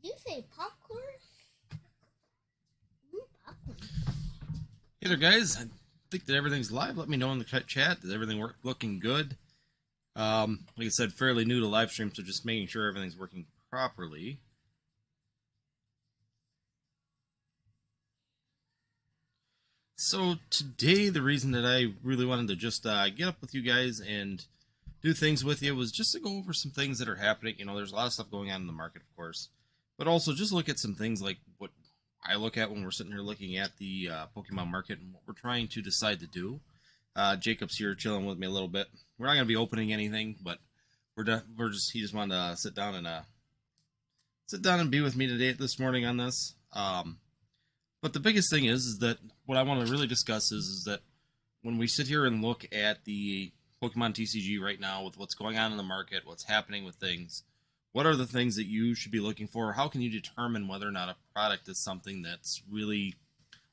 Did you say popcorn? Ooh, popcorn. Hey there, guys. I think that everything's live. Let me know in the chat. Is everything looking good? Like I said, fairly new to live stream, so just making sure everything's working properly. So today, the reason that I really wanted to just get up with you guys and do things with you was just to go over some things that are happening. You know, there's a lot of stuff going on in the market, of course, but also just look at some things like what I look at when we're sitting here looking at the Pokemon market and what we're trying to decide to do. Jacob's here chilling with me a little bit. We're not going to be opening anything, but he just wanted to sit down and be with me today this morning on this. But the biggest thing is that what I want to really discuss is that when we sit here and look at the Pokemon TCG right now with what's going on in the market, what's happening with things, what are the things that you should be looking for? How can you determine whether or not a product is something that's really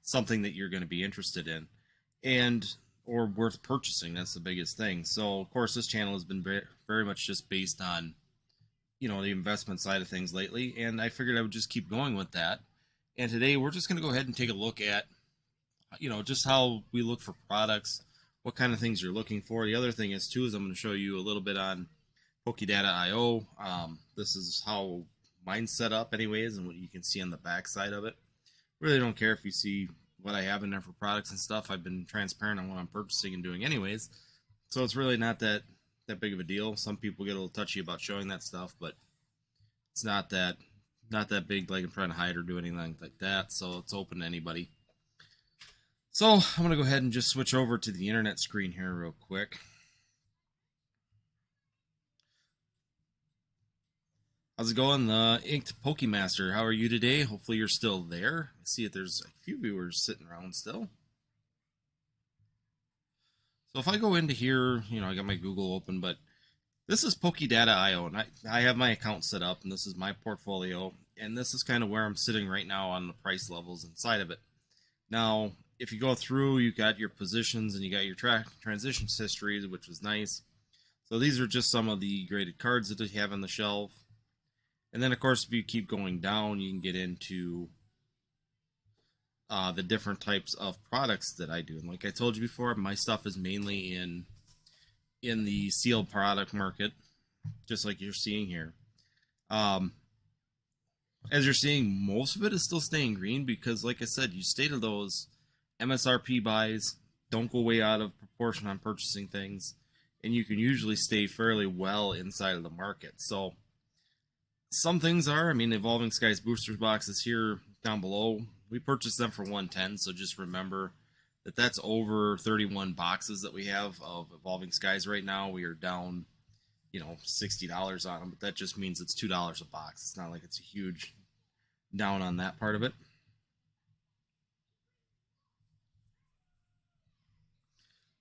something that you're going to be interested in or worth purchasing? That's the biggest thing. So, of course, this channel has been very much just based on, you know, the investment side of things lately, and I figured I would just keep going with that. And today we're just going to go ahead and take a look at, you know, just how we look for products, what kind of things you're looking for. The other thing is, too, is I'm going to show you a little bit on Pokedata.io. This is how mine's set up anyways, and what you can see on the back side of it. Really don't care if you see what I have in there for products and stuff. I've been transparent on what I'm purchasing and doing anyways, so it's really not that big of a deal. Some people get a little touchy about showing that stuff, but it's not that big, like I'm trying to hide or do anything like that, so it's open to anybody. So I'm going to go ahead and just switch over to the internet screen here real quick. How's it going, the Inked Pokemaster? How are you today? Hopefully you're still there. I see that there's a few viewers sitting around still. So if I go into here, you know, I got my Google open, but this is Pokedata.io, and I have my account set up, and this is my portfolio, and this is kind of where I'm sitting right now on the price levels inside of it. Now, if you go through, you got your positions, and you got your transitions histories, which is nice. So these are just some of the graded cards that they have on the shelf. And then, of course, if you keep going down, you can get into the different types of products that I do. And like I told you before, my stuff is mainly in the sealed product market, just like you're seeing here. As you're seeing, most of it is still staying green because, like I said, you stay to those MSRP buys. Don't go way out of proportion on purchasing things, and you can usually stay fairly well inside of the market. So some things are, I mean, Evolving Skies boosters boxes here down below, we purchased them for $110, so just remember that that's over 31 boxes that we have of Evolving Skies right now. We are down, you know, $60 on them, but that just means it's $2 a box. It's not like it's a huge down on that part of it.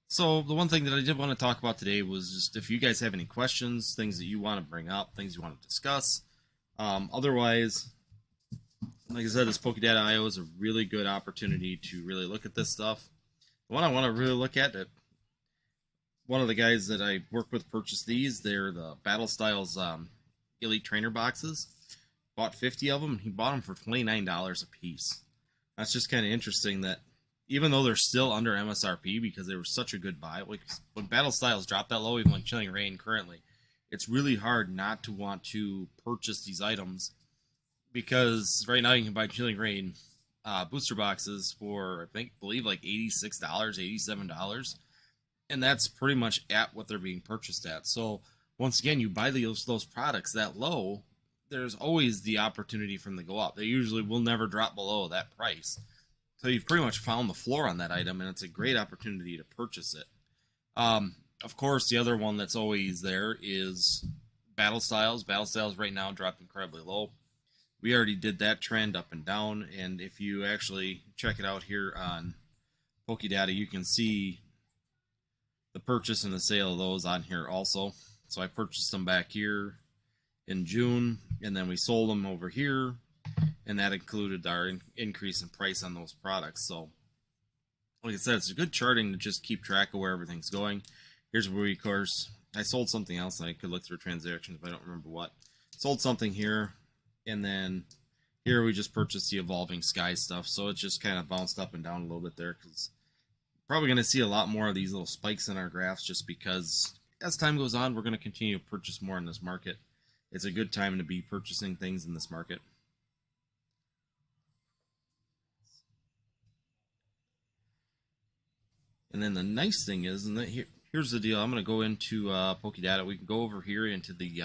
So the one thing that I did want to talk about today was just if you guys have any questions, things that you want to bring up, things you want to discuss. Otherwise, like I said, this Pokedata.io is a really good opportunity to really look at this stuff. The one I want to really look at, one of the guys that I work with purchased these. They're the Battle Styles Elite Trainer boxes. Bought 50 of them. He bought them for $29 a piece. That's just kind of interesting that even though they're still under MSRP because they were such a good buy, like when Battle Styles drop that low, even like Chilling Reign currently, it's really hard not to want to purchase these items because right now you can buy Chilling Reign booster boxes for I believe like $86, $87, and that's pretty much at what they're being purchased at. So once again, you buy those products that low, there's always the opportunity for them to go up. They usually will never drop below that price. So you've pretty much found the floor on that item, and it's a great opportunity to purchase it. Of course, the other one that's always there is Battle Styles. Battle Styles right now dropped incredibly low. We already did that trend up and down, and if you actually check it out here on Pokedata, you can see the purchase and the sale of those on here also. So I purchased them back here in June, and then we sold them over here, and that included our increase in price on those products. So like I said, it's a good charting to just keep track of where everything's going. Here's where we, of course, I sold something else, and I could look through transactions, but I don't remember what. Sold something here, And then here we just purchased the Evolving Sky stuff, so it just kind of bounced up and down a little bit there, because probably going to see a lot more of these little spikes in our graphs, just because as time goes on, we're going to continue to purchase more in this market. It's a good time to be purchasing things in this market. And then the nice thing is, and here's the deal. I'm going to go into PokeData. We can go over here into the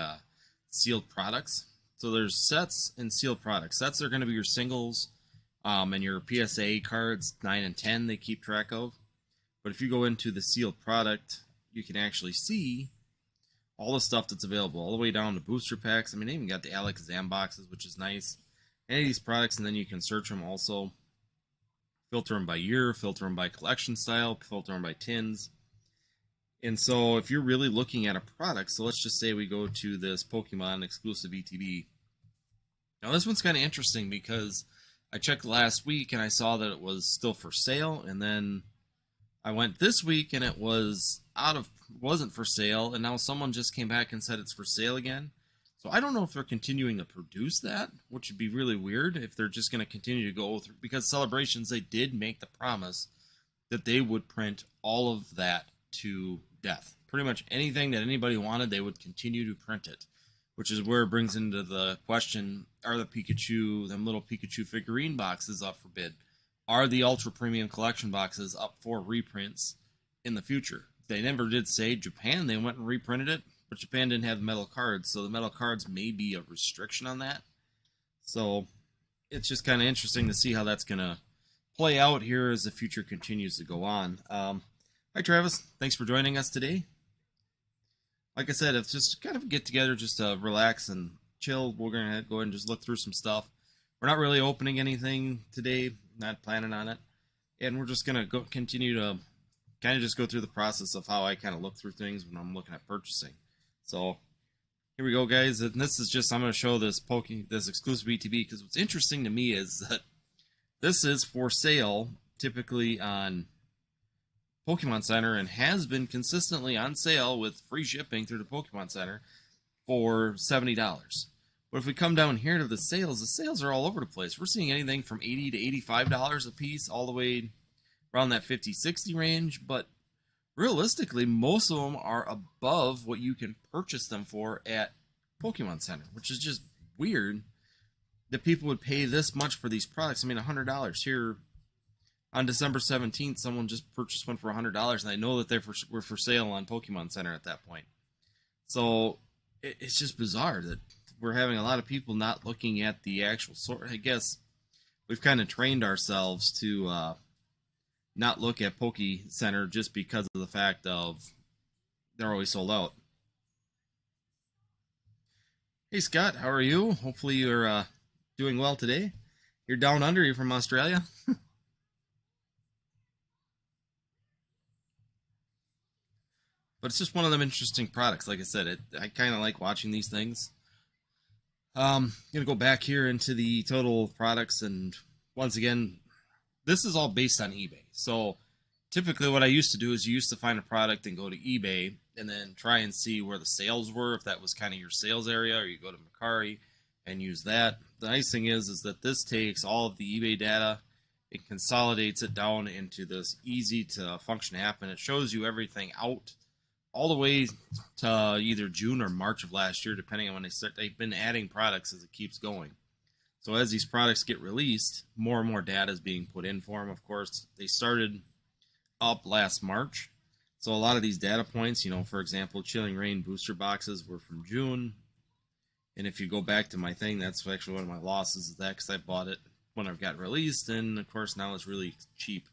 sealed products. So there's sets and sealed products. Sets are going to be your singles and your PSA cards, 9 and 10, they keep track of. But if you go into the sealed product, you can actually see all the stuff that's available, all the way down to booster packs. I mean, they even got the Alakazam boxes, which is nice. Any of these products, and then you can search them also. Filter them by year, filter them by collection style, filter them by tins. And so if you're really looking at a product, so let's just say we go to this Pokemon exclusive ETB. Now this one's kind of interesting because I checked last week and I saw that it was still for sale, and then I went this week and it wasn't for sale, and now someone just came back and said it's for sale again. So I don't know if they're continuing to produce that, which would be really weird if they're just going to continue to go through, because Celebrations, they did make the promise that they would print all of that to death. Pretty much anything that anybody wanted, they would continue to print it, which is where it brings into the question, are the Pikachu, them little Pikachu figurine boxes up for bid? Are the Ultra Premium Collection boxes up for reprints in the future? They never did say. Japan, they went and reprinted it, but Japan didn't have metal cards, so the metal cards may be a restriction on that. So it's just kind of interesting to see how that's going to play out here as the future continues to go on. Hi, Travis. Thanks for joining us today. Like I said, it's just kind of a get-together just to relax and chill. We're going to go ahead and just look through some stuff. We're not really opening anything today, not planning on it. And we're just going to continue to kind of just go through the process of how I kind of look through things when I'm looking at purchasing. So here we go, guys. And this is just, I'm going to show this exclusive ETB, because what's interesting to me is that this is for sale typically on Pokemon Center and has been consistently on sale with free shipping through the Pokemon Center for $70. But if we come down here to the sales are all over the place. We're seeing anything from $80 to $85 a piece, all the way around that $50-$60 range. But realistically, most of them are above what you can purchase them for at Pokemon Center, which is just weird that people would pay this much for these products. I mean, $100 here on December 17th, someone just purchased one for $100, and I know that they were for sale on Pokemon Center at that point. So it's just bizarre that we're having a lot of people not looking at the actual sort. I guess we've kind of trained ourselves to not look at Poke Center just because of the fact of they're always sold out. Hey Scott, how are you? Hopefully you're doing well today. You're down under, you're from Australia? But it's just one of them interesting products. Like I said, I kind of like watching these things. I'm going to go back here into the total products, and once again, this is all based on eBay. So typically what I used to do is you used to find a product and go to eBay and then try and see where the sales were, if that was kind of your sales area, or you go to Mercari and use that. The nice thing is that this takes all of the eBay data, it consolidates it down into this easy to function app, and it shows you everything out all the way to either June or March of last year, depending on when they start. They've been adding products as it keeps going. So as these products get released, more and more data is being put in for them. Of course, they started up last March. So a lot of these data points, for example, Chilling Reign booster boxes were from June. And if you go back to my thing, that's actually one of my losses is that, because I bought it when it got released, and of course now it's really cheap.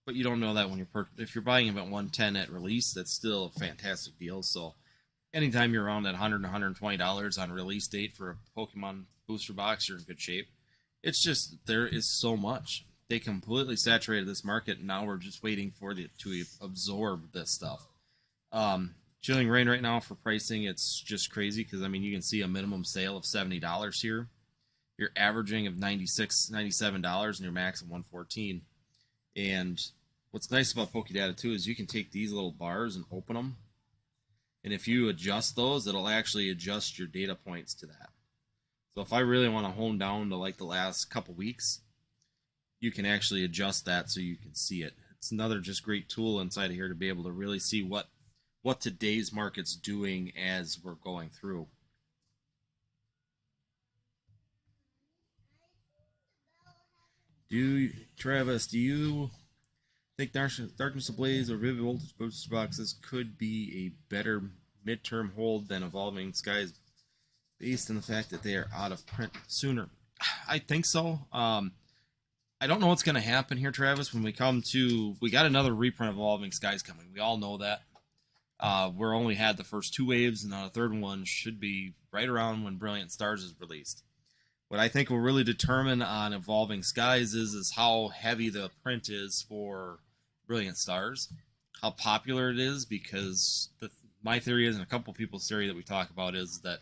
But you don't know that when if you're buying them at $110 at release, that's still a fantastic deal. So anytime you're around that $100 to $120 on release date for a Pokemon booster box, you're in good shape. It's just there is so much. They completely saturated this market, and now we're just waiting for it to absorb this stuff. Chilling Reign right now for pricing, it's just crazy because, I mean, you can see a minimum sale of $70 here. You're averaging of $96, $97, and your max of $114. And what's nice about PokeData too is you can take these little bars and open them, and if you adjust those, it'll actually adjust your data points to that. So if I really want to hone down to like the last couple weeks, you can actually adjust that so you can see it. It's another just great tool inside of here to be able to really see what today's market's doing as we're going through. Travis, do you think Darkness Ablaze or Vivid Voltage booster boxes could be a better midterm hold than Evolving Skies based on the fact that they are out of print sooner? I think so. I don't know what's going to happen here, Travis, when we got another reprint of Evolving Skies coming. We all know that. We're only had the first 2 waves, and the third one should be right around when Brilliant Stars is released. What I think will really determine on Evolving Skies is how heavy the print is for Brilliant Stars, how popular it is, because my theory is, and a couple people's theory that we talk about, is that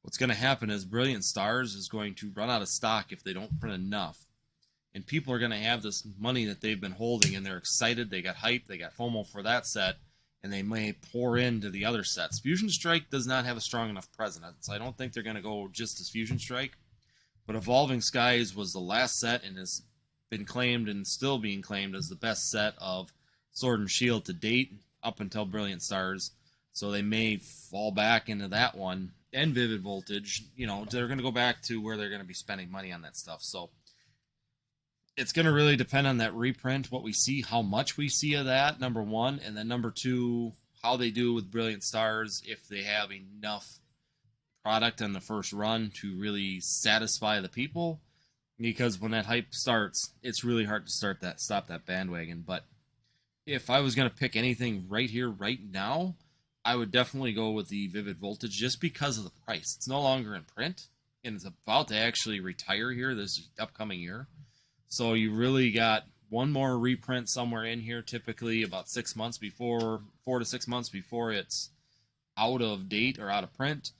what's going to happen is Brilliant Stars is going to run out of stock if they don't print enough. And people are going to have this money that they've been holding, and they're excited, they got hype, they got FOMO for that set, and they may pour into the other sets. Fusion Strike does not have a strong enough presence. I don't think they're going to go just as Fusion Strike. But Evolving Skies was the last set and has been claimed and still being claimed as the best set of Sword and Shield to date up until Brilliant Stars. So they may fall back into that one. And Vivid Voltage, they're going to go back to where they're going to be spending money on that stuff. So it's going to really depend on that reprint, what we see, how much we see of that, number one. And then number two, how they do with Brilliant Stars, if they have enough product on the first run to really satisfy the people, because when that hype starts, it's really hard to stop that bandwagon. But if I was going to pick anything right here, right now, I would definitely go with the Vivid Voltage just because of the price. It's no longer in print, and it's about to actually retire here this upcoming year. So you really got one more reprint somewhere in here, typically about 6 months before, 4 to 6 months before it's out of date or out of print.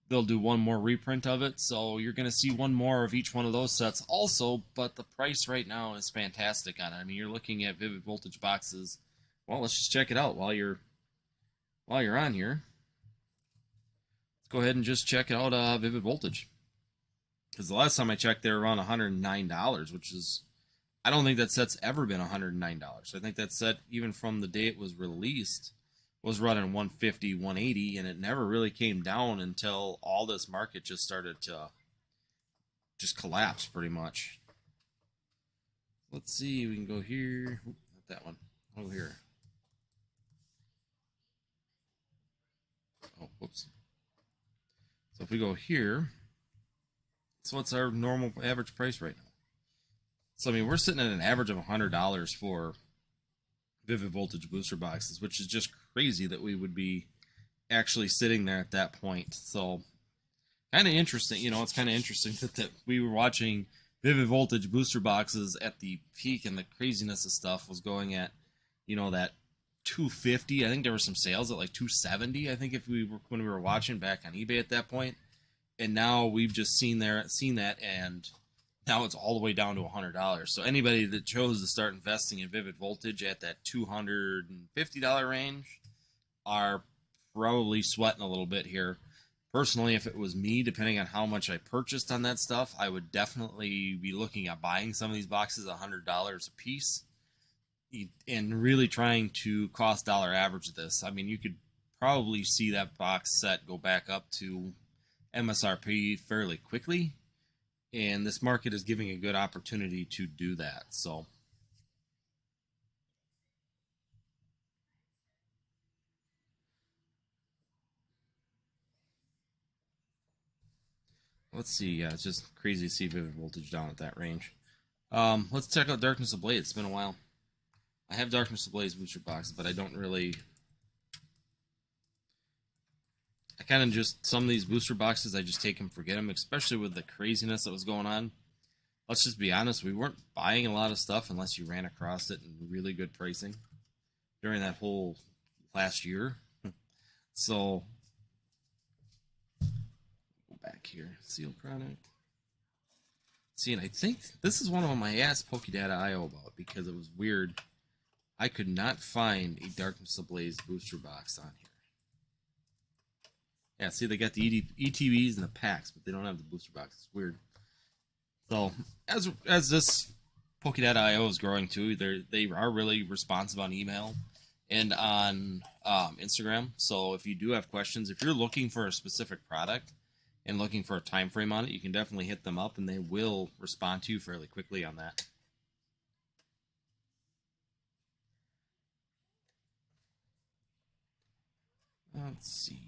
They'll do one more reprint of it, so you're going to see one more of each one of those sets also, but the price right now is fantastic on it. I mean, you're looking at Vivid Voltage boxes. Well, let's just check it out while you're on here. Let's go ahead and just check out Vivid Voltage. Because the last time I checked, they were around $109, which is, I don't think that set's ever been $109. I think that set, even from the day it was released, was running 150, 180, and it never really came down until all this market just started to just collapse pretty much. Let's see, we can go here. Oop, not that one. Over here. Oh, whoops. So if we go here, so what's our normal average price right now? So, I mean, we're sitting at an average of $100 for Vivid Voltage booster boxes, which is just crazy that we would be actually sitting there at that point. So kind of interesting, it's kind of interesting that we were watching Vivid Voltage booster boxes at the peak, and the craziness of stuff was going at, that 250. I think there were some sales at like 270. I think when we were watching back on eBay at that point, and now we've just seen that, and now it's all the way down to $100. So anybody that chose to start investing in Vivid Voltage at that $250 range are probably sweating a little bit here. Personally, if it was me, depending on how much I purchased on that stuff, I would definitely be looking at buying some of these boxes $100 a piece and really trying to cost dollar average this. I mean, you could probably see that box set go back up to MSRP fairly quickly. And this market is giving a good opportunity to do that. So let's see. Yeah, it's just crazy to see Vivid Voltage down at that range. Let's check out Darkness Ablaze. It's been a while. I have Darkness Ablaze booster boxes, but I don't really... I kind of just, some of these booster boxes, I just take them, forget them, especially with the craziness that was going on. Let's just be honest, we weren't buying a lot of stuff unless you ran across it in really good pricing during that whole last year. So, go back here, sealed product. See, and I think this is one of them I asked PokéData.io about because it was weird. I could not find a Darkness Ablaze booster box on here. Yeah, see, they got the ETBs and the packs, but they don't have the booster box. It's weird. So as this Poké.io is growing too, they are really responsive on email and on Instagram. So if you do have questions, if you're looking for a specific product and looking for a time frame on it, you can definitely hit them up, and they will respond to you fairly quickly on that. Let's see.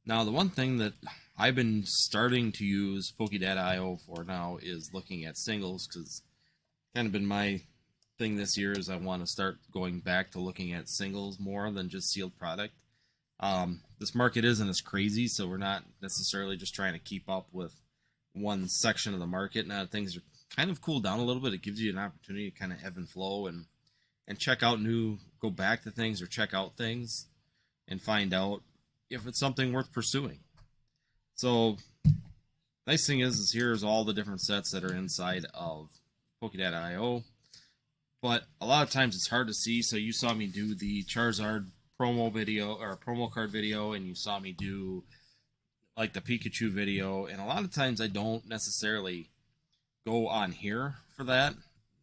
Now, the one thing that I've been starting to use Poké.io for now is looking at singles, because kind of been my thing this year is I want to start going back to looking at singles more than just sealed product. This market isn't as crazy, so we're not necessarily just trying to keep up with one section of the market. Now things are kind of cooled down a little bit. It gives you an opportunity to kind of ebb and flow and check out go back to things or check out things and find out if it's something worth pursuing. So nice thing is here's all the different sets that are inside of Poké.io. But a lot of times it's hard to see. So you saw me do the Charizard promo video or promo card video, and you saw me do like the Pikachu video. And a lot of times I don't necessarily go on here for that.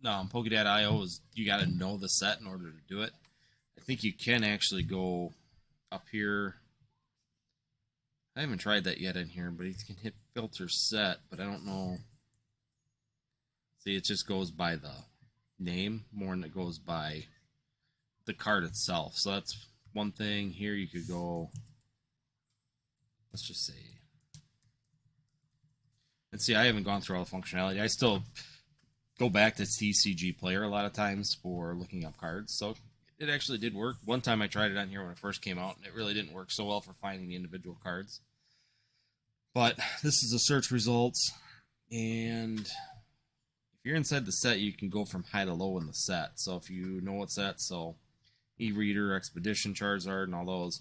Poké.io is you got to know the set in order to do it. I think you can actually go up here. I haven't tried that yet in here, but you can hit filter set, but I don't know. See, it just goes by the name more than it goes by the card itself. So that's one thing. Here you could go, let's just say, and see, I haven't gone through all the functionality. I still go back to TCGPlayer a lot of times for looking up cards. So it actually did work. One time I tried it on here when it first came out, and it really didn't work so well for finding the individual cards. But this is the search results, and if you're inside the set, you can go from high to low in the set. So if you know what set, so E-Reader, Expedition, Charizard, and all those.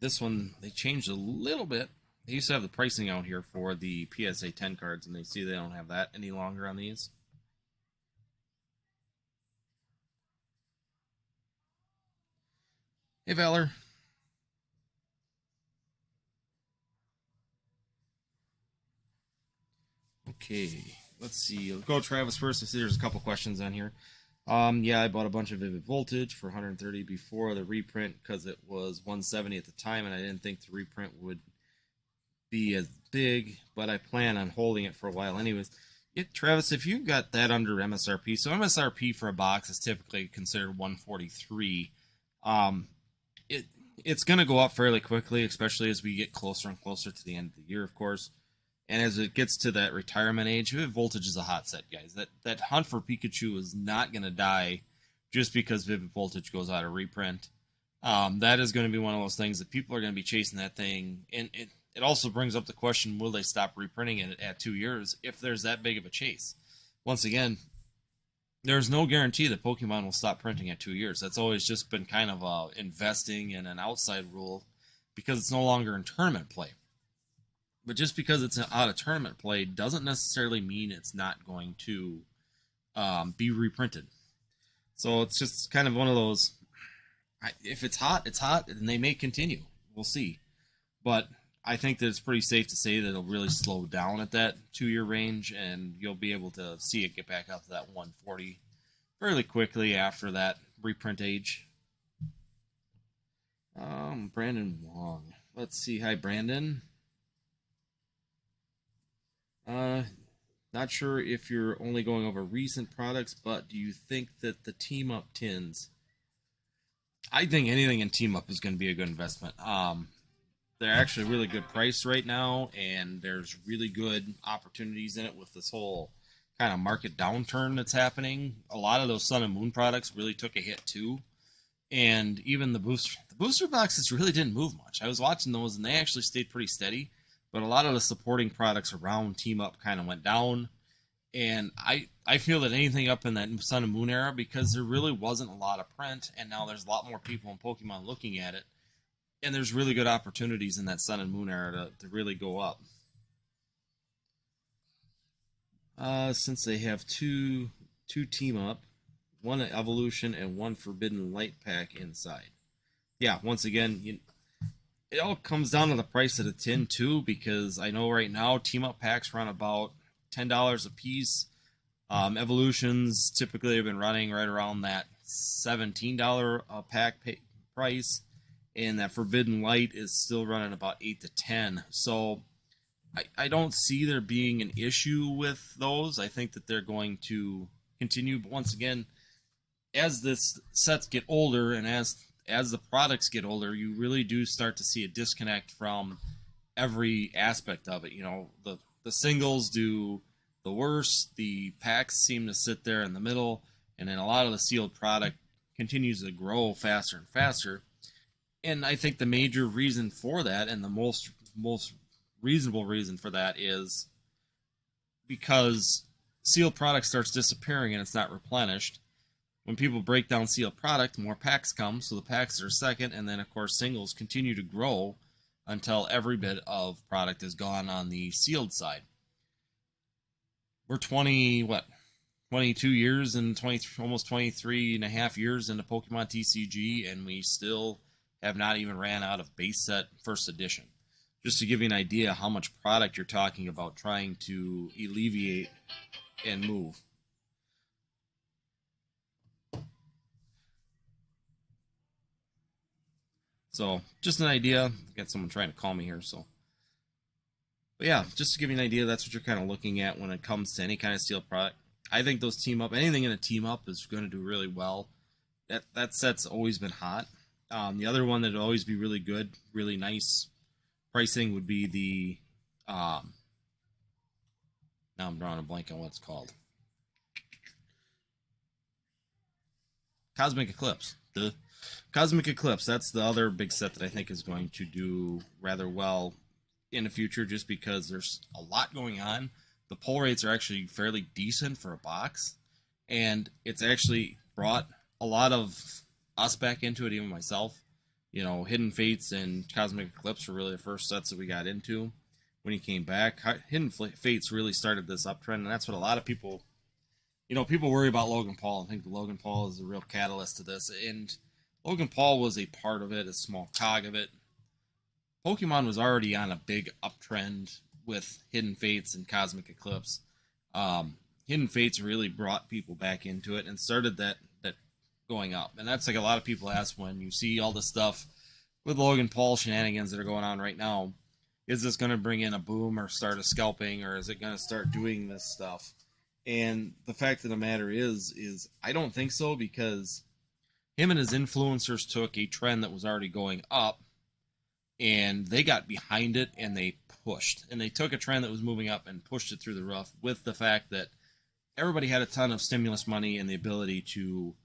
This one, they changed a little bit. They used to have the pricing out here for the PSA 10 cards, and they see they don't have that any longer on these. Hey, Valor. Okay, let's see. Let's go Travis first. I see there's a couple questions on here. Yeah, I bought a bunch of Vivid Voltage for 130 before the reprint because it was 170 at the time, and I didn't think the reprint would be as big, but I plan on holding it for a while anyways. Travis, if you've got that under MSRP, so MSRP for a box is typically considered 143. It's going to go up fairly quickly, especially as we get closer and closer to the end of the year, of course. And as it gets to that retirement age, Vivid Voltage is a hot set, guys. That hunt for Pikachu is not going to die just because Vivid Voltage goes out of reprint. That is going to be one of those things that people are going to be chasing that thing. And it also brings up the question, will they stop reprinting it at 2 years if there's that big of a chase? Once again, there's no guarantee that Pokemon will stop printing at 2 years. That's always just been kind of investing in an outside rule because it's no longer in tournament play. But just because it's out of tournament play doesn't necessarily mean it's not going to be reprinted. So it's just kind of one of those, if it's hot, it's hot, and they may continue. We'll see. But I think that it's pretty safe to say that it'll really slow down at that 2-year range, and you'll be able to see it get back up to that 140 fairly quickly after that reprint age. Brandon Wong. Let's see. Hi, Brandon. Not sure if you're only going over recent products, but do you think that the Team Up tins? I think anything in Team Up is going to be a good investment. They're actually really good price right now, and there's really good opportunities in it with this whole kind of market downturn that's happening. A lot of those Sun and Moon products really took a hit too, and even the booster boxes really didn't move much. I was watching those, and they actually stayed pretty steady. But a lot of the supporting products around Team Up kind of went down. And I feel that anything up in that Sun and Moon era, because there really wasn't a lot of print, and now there's a lot more people in Pokemon looking at it, and there's really good opportunities in that Sun and Moon era to really go up. Since they have two Team Up, one Evolution and one Forbidden Light pack inside. yeah, once again, it all comes down to the price of the tin too, because I know right now team up packs run about $10 a piece. Evolutions typically have been running right around that $17 a pack price, and that Forbidden Light is still running about 8 to 10. So I don't see there being an issue with those. I think that they're going to continue, but once again, as this sets get older and as the products get older, you really do start to see a disconnect from every aspect of it. You know, the singles do the worst, the packs seem to sit there in the middle, and then a lot of the sealed product continues to grow faster and faster. And I think the major reason for that, and the most reasonable reason for that, is because sealed product starts disappearing and it's not replenished. When people break down sealed product, more packs come, so the packs are second, and then of course singles continue to grow until every bit of product is gone on the sealed side. We're 22 years and almost 23 and a half years into Pokemon TCG, and we still have not even ran out of base set first edition. Just to give you an idea how much product you're talking about trying to alleviate and move. So, just an idea. I've got someone trying to call me here, so. But yeah, just to give you an idea, that's what you're kind of looking at when it comes to any kind of steel product. I think those team up, anything in a team up is going to do really well. That set's always been hot. The other one that would always be really good, really nice pricing would be the, now I'm drawing a blank on what it's called. Cosmic Eclipse. The Cosmic Eclipse, that's the other big set that I think is going to do rather well in the future, just because there's a lot going on. The pull rates are actually fairly decent for a box, and it's actually brought a lot of us back into it, even myself. You know, Hidden Fates and Cosmic Eclipse were really the first sets that we got into when he came back. Hidden Fates really started this uptrend, and that's what a lot of people, people worry about Logan Paul. I think Logan Paul is a real catalyst to this, and Logan Paul was a part of it, a small cog of it. Pokemon was already on a big uptrend with Hidden Fates and Cosmic Eclipse. Hidden Fates really brought people back into it and started that going up. And that's like a lot of people ask when you see all the stuff with Logan Paul shenanigans that are going on right now. Is this going to bring in a boom or start a scalping, or is it going to start doing this stuff? And the fact of the matter is I don't think so, because him and his influencers took a trend that was already going up, and they got behind it and they pushed. And they took a trend that was moving up and pushed it through the roof, with the fact that everybody had a ton of stimulus money and the ability to,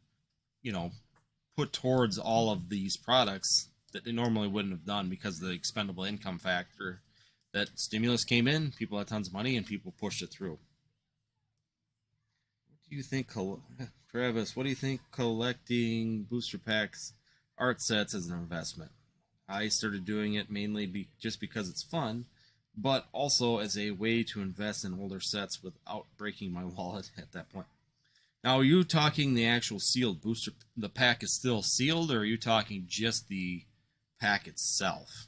put towards all of these products that they normally wouldn't have done because of the expendable income factor. That stimulus came in, people had tons of money, and people pushed it through. What do you think, Travis? What do you think collecting booster packs, art sets as an investment? I started doing it mainly just because it's fun, but also as a way to invest in older sets without breaking my wallet at that point. Now, are you talking the actual sealed booster? The pack is still sealed, or are you talking just the pack itself?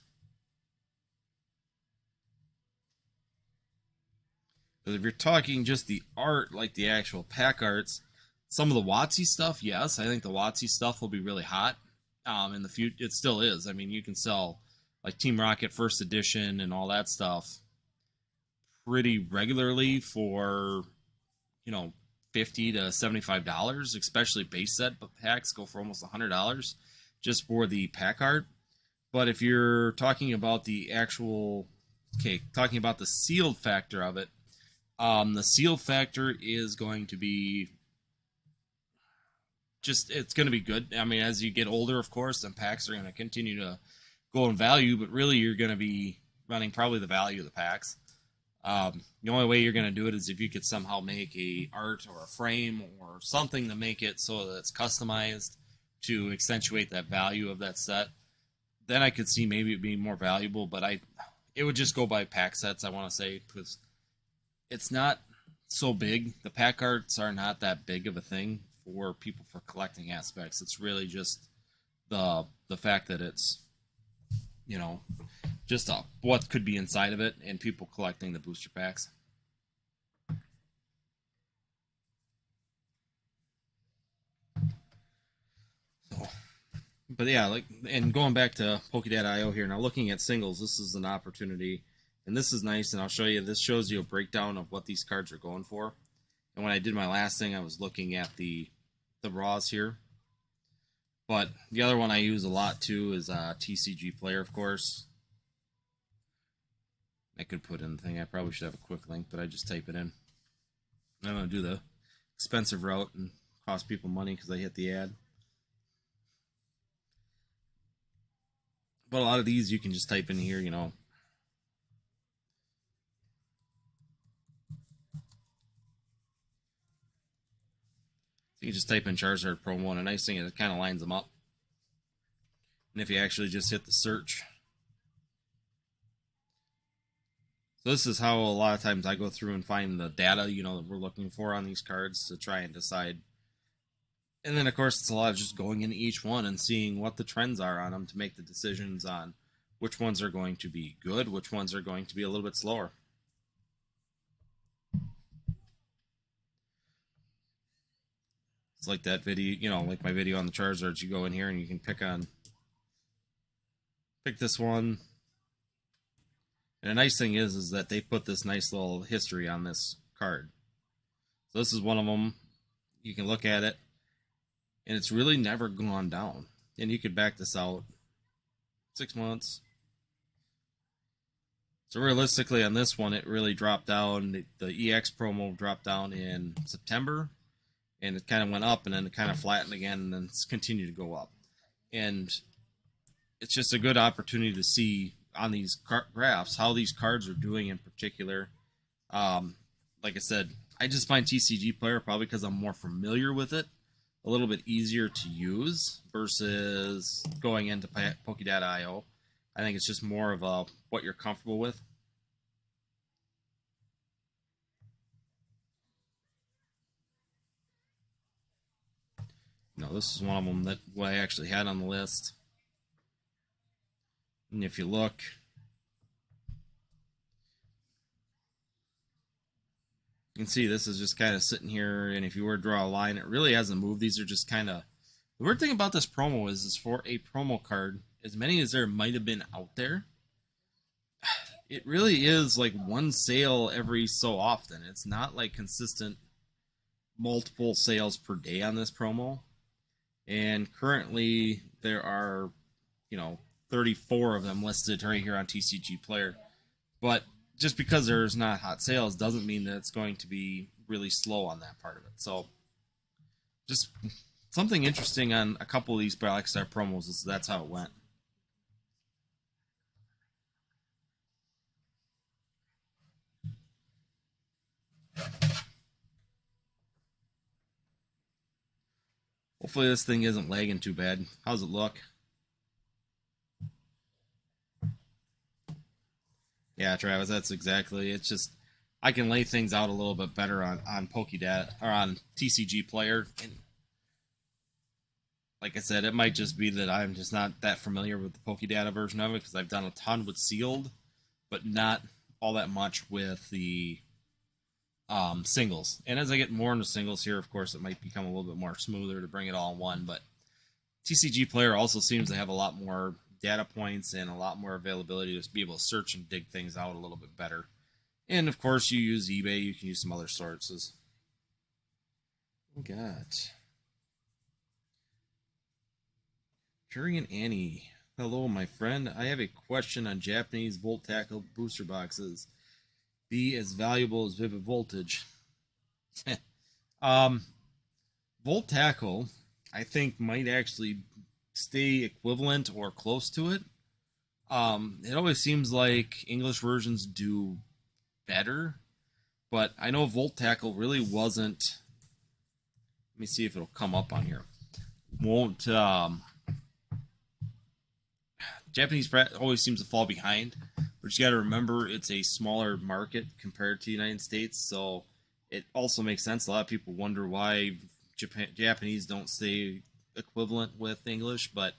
Because if you're talking just the art, like the actual pack arts, some of the WotC stuff, yes, I think the WotC stuff will be really hot. In the future, it still is. I mean, you can sell like Team Rocket First Edition and all that stuff pretty regularly for, $50 to $75, especially base set. But packs go for almost $100 just for the pack art. But if you're talking about the talking about the sealed factor of it, the sealed factor is going to be it's going to be good. I mean, as you get older, of course, then packs are going to continue to go in value, but really you're going to be running probably the value of the packs. The only way you're going to do it is if you could somehow make a art or a frame or something to make it so that it's customized to accentuate that value of that set. Then I could see maybe it being more valuable, but it would just go by pack sets, I want to say, because it's not so big. The pack arts are not that big of a thing for people for collecting aspects. It's really just the fact that it's, just what could be inside of it, and people collecting the booster packs. So, but yeah, and going back to Pokedata.io here now, looking at singles, this is an opportunity, and this is nice. And I'll show you. This shows you a breakdown of what these cards are going for. And when I did my last thing, I was looking at the raws here. But the other one I use a lot too is TCGPlayer, of course. I could put in the thing. I probably should have a quick link, but I just type it in. I'm going to do the expensive route and cost people money because I hit the ad. But a lot of these you can just type in here, You can just type in Charizard promo, and a nice thing is it kind of lines them up. And if you actually just hit the search. So this is how a lot of times I go through and find the data, that we're looking for on these cards to try and decide. And then, of course, it's a lot of just going into each one and seeing what the trends are on them to make the decisions on which ones are going to be good, which ones are going to be a little bit slower. It's like that video, like my video on the Charizards. You go in here and you can pick this one. And the nice thing is that they put this nice little history on this card. So this is one of them. You can look at it, and it's really never gone down. And you could back this out 6 months. So realistically on this one, it really dropped down. The EX promo dropped down in September, and it kind of went up, and then it kind of flattened again, and then it's continued to go up. And it's just a good opportunity to see on these graphs how these cards are doing in particular. Like I said, I just find TCGPlayer, probably because I'm more familiar with it, a little bit easier to use versus going into Pokedata.io. I think it's just more of what you're comfortable with. This is one of them that I actually had on the list. And if you look, you can see this is just kind of sitting here, and if you were to draw a line, it really hasn't moved. These are just kind of... The weird thing about this promo is for a promo card, as many as there might have been out there, it really is like one sale every so often. It's not like consistent multiple sales per day on this promo. And currently there are, 34 of them listed right here on TCGPlayer. But just because there's not hot sales doesn't mean that it's going to be really slow on that part of it. So just something interesting on a couple of these Blackstar promos is that's how it went. Hopefully this thing isn't lagging too bad. How's it look? Yeah, Travis, that's exactly. It's just I can lay things out a little bit better on Pokedata or on TCGPlayer. And like I said, it might just be that I'm just not that familiar with the Pokedata version of it because I've done a ton with sealed, but not all that much with the singles. And as I get more into singles here, of course, it might become a little bit more smoother to bring it all in one. But TCGPlayer also seems to have a lot more data points and a lot more availability to be able to search and dig things out a little bit better. And of course, you use eBay, you can use some other sources. We got Jurian Annie. Hello, my friend. I have a question on Japanese Volt Tackle booster boxes. Be as valuable as Vivid Voltage. Volt Tackle, I think, might actually stay equivalent or close to it. It always seems like English versions do better, but I know Volt Tackle really wasn't. Let me see if it'll come up on here. Won't. Japanese always seems to fall behind, but you got to remember it's a smaller market compared to the United States, so it also makes sense. A lot of people wonder why Japanese don't stay equivalent with English, but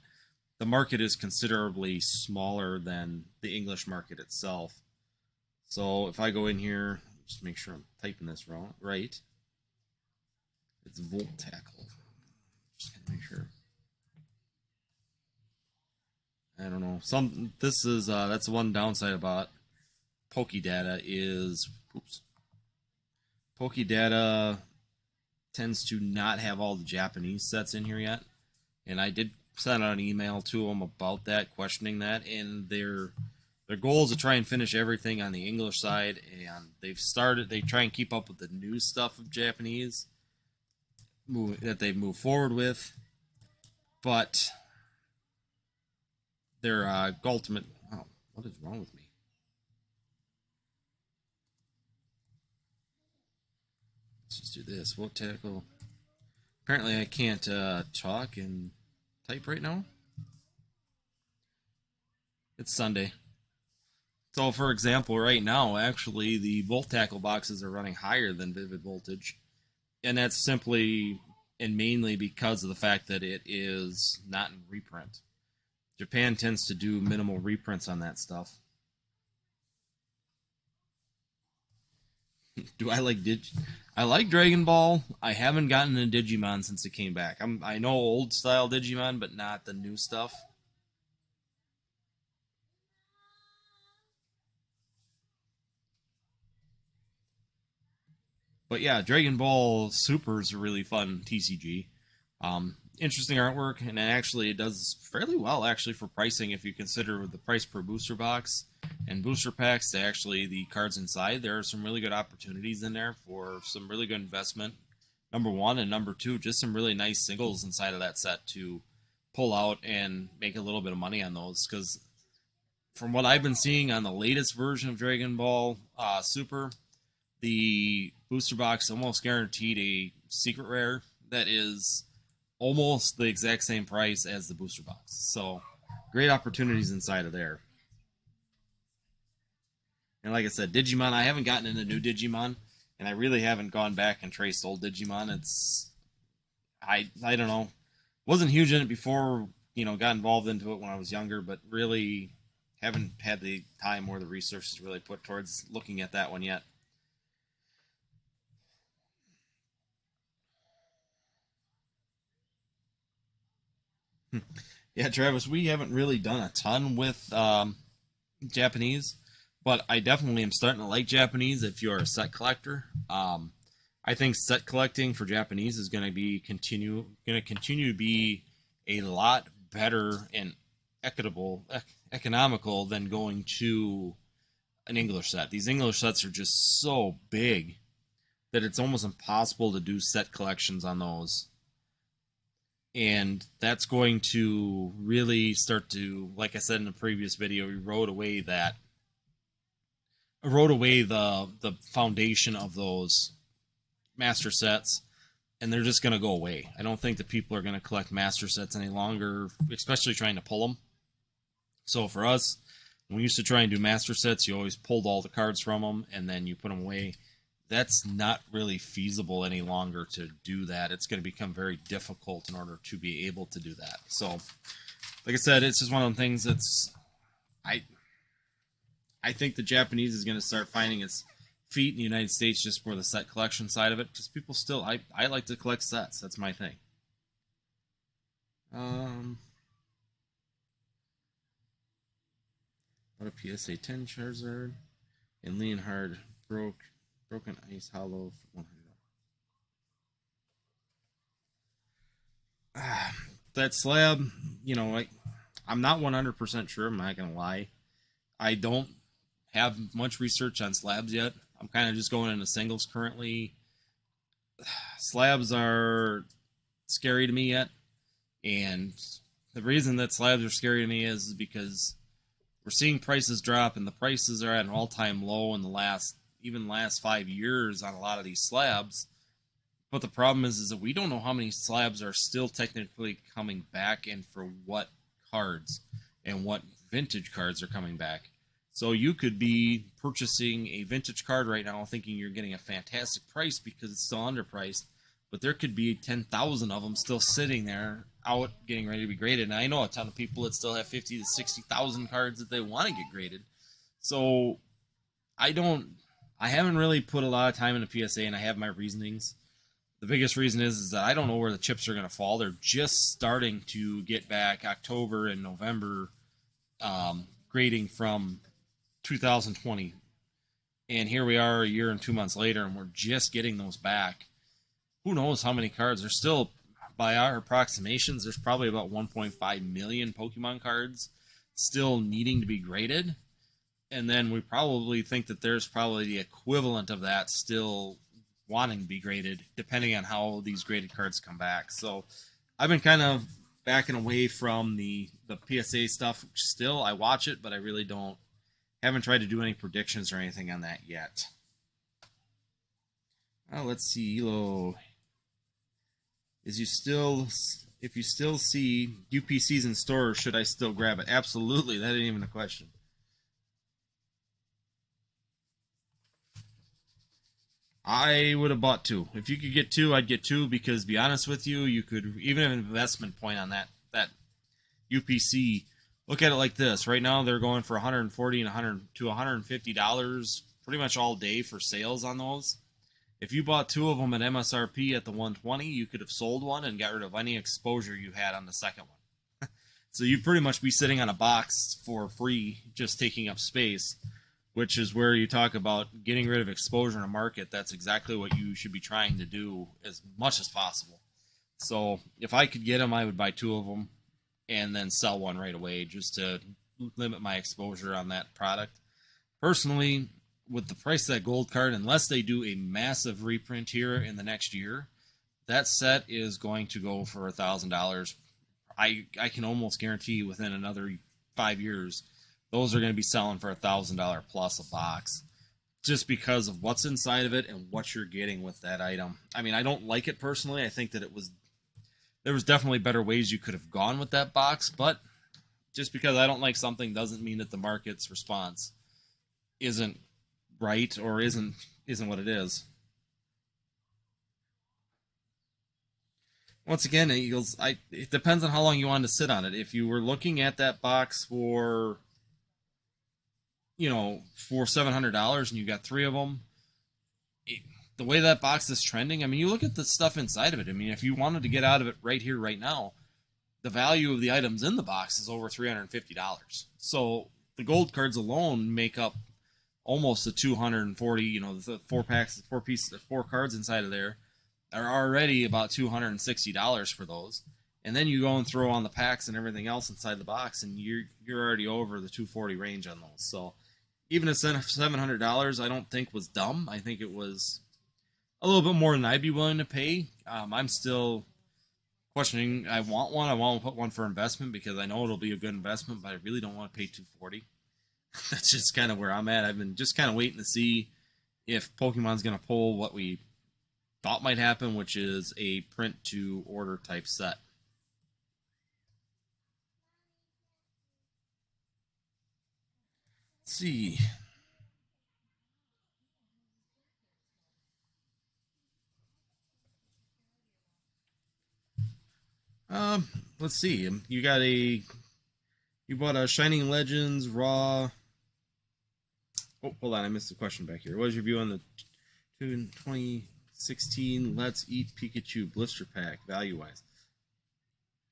the market is considerably smaller than the English market itself. So if I go in here, just make sure I'm typing this wrong, right? It's Volt Tackle. Just gonna make sure. I don't know. This is that's one downside about Pokedata is Pokedata tends to not have all the Japanese sets in here yet, and I did send out an email to them about that, questioning that, and their goal is to try and finish everything on the English side, and they try and keep up with the new stuff of Japanese that they've moved forward with, but their ultimate, oh, what is wrong with me? Let's just do this. What tackle? Apparently I can't talk and type right now. It's Sunday. So, for example, right now, actually, the Volt Tackle boxes are running higher than Vivid Voltage. And that's simply and mainly because of the fact that it is not in reprint. Japan tends to do minimal reprints on that stuff. Do I like I like Dragon Ball. I haven't gotten a Digimon since it came back. I know old style Digimon, but not the new stuff. But yeah, Dragon Ball Super is a really fun TCG. Interesting artwork, and actually it does fairly well actually for pricing if you consider the price per booster box and booster packs to actually the cards inside. There are some really good opportunities in there for some really good investment. Number one, and number two, just some really nice singles inside of that set to pull out and make a little bit of money on those. Because from what I've been seeing on the latest version of Dragon Ball Super, the booster box almost guaranteed a secret rare that is almost the exact same price as the booster box. So, great opportunities inside of there. And like I said, Digimon, I haven't gotten into new Digimon, and I really haven't gone back and traced old Digimon. I don't know. Wasn't huge in it before, got involved into it when I was younger, but really haven't had the time or the resources really put towards looking at that one yet. Yeah, Travis, we haven't really done a ton with Japanese, but I definitely am starting to like Japanese if you're a set collector. I think set collecting for Japanese is going to continue to be a lot better and economical than going to an English set. These English sets are just so big that it's almost impossible to do set collections on those. And that's going to really start to, like I said in the previous video, erode away the foundation of those master sets, and they're just going to go away. I don't think that people are going to collect master sets any longer, especially trying to pull them. So for us, when we used to try and do master sets, you always pulled all the cards from them, and then you put them away. That's not really feasible any longer to do that. It's going to become very difficult in order to be able to do that. So, like I said, it's just one of the things that's... I think the Japanese is going to start finding its feet in the United States just for the set collection side of it, because people still... I like to collect sets. That's my thing. What a PSA 10 Charizard. And Leonhard Broken Ice Hollow for 100. That slab, I'm not 100% sure. I'm not going to lie. I don't have much research on slabs yet. I'm kind of just going into singles currently. Slabs are scary to me yet. And the reason that slabs are scary to me is because we're seeing prices drop, and the prices are at an all-time low in the last 5 years on a lot of these slabs. But the problem is that we don't know how many slabs are still technically coming back and for what cards and what vintage cards are coming back. So you could be purchasing a vintage card right now thinking you're getting a fantastic price because it's still underpriced, but there could be 10,000 of them still sitting there out getting ready to be graded. And I know a ton of people that still have 50 to 60,000 cards that they want to get graded. So I haven't really put a lot of time into PSA, and I have my reasonings. The biggest reason is that I don't know where the chips are going to fall. They're just starting to get back October and November grading from 2020. And here we are a year and 2 months later, and we're just getting those back. Who knows how many cards? There's still, by our approximations, there's probably about 1.5 million Pokemon cards still needing to be graded. And then we probably think that there's probably the equivalent of that still wanting to be graded, depending on how these graded cards come back. So I've been kind of backing away from the PSA stuff. Still, I watch it, but I really haven't tried to do any predictions or anything on that yet. Let's see, Elo. If you still see UPCs in stores, should I still grab it? Absolutely, that ain't even a question. I would have bought 2. If you could get 2, I'd get 2, because to be honest with you, you could even have an investment point on that UPC. Look at it like this. Right now they're going for $140 and $100 to $150 pretty much all day for sales on those. If you bought 2 of them at MSRP at the 120, you could have sold one and got rid of any exposure you had on the second one. So you'd pretty much be sitting on a box for free, just taking up space, which is where you talk about getting rid of exposure in a market. That's exactly what you should be trying to do as much as possible. So if I could get them, I would buy 2 of them and then sell one right away, just to limit my exposure on that product. Personally, with the price of that gold card, unless they do a massive reprint here in the next year, that set is going to go for $1,000. I can almost guarantee within another 5 years, those are going to be selling for $1,000 plus a box, just because of what's inside of it and what you're getting with that item. I mean, I don't like it personally. I think that there was definitely better ways you could have gone with that box, but just because I don't like something doesn't mean that the market's response isn't right or isn't what it is. Once again, Eagles, it depends on how long you want to sit on it. If you were looking at that box for $700 and you got 3 of them, the way that box is trending, I mean, you look at the stuff inside of it. I mean, if you wanted to get out of it right here, right now, the value of the items in the box is over $350. So the gold cards alone make up almost the 240. The 4 packs, 4 pieces, 4 cards inside of there are already about $260 for those. And then you go and throw on the packs and everything else inside the box, and you're already over the $240 range on those. So even at $700, I don't think was dumb. I think it was a little bit more than I'd be willing to pay. I'm still questioning. I want one. I want to put one for investment because I know it'll be a good investment, but I really don't want to pay $240. That's just kind of where I'm at. I've been just kind of waiting to see if Pokemon's going to pull what we thought might happen, which is a print to order type set. Let's see. Let's see. You bought a Shining Legends Raw. Oh, hold on, I missed the question back here. What was your view on the 2016 Let's Eat Pikachu blister pack, value-wise?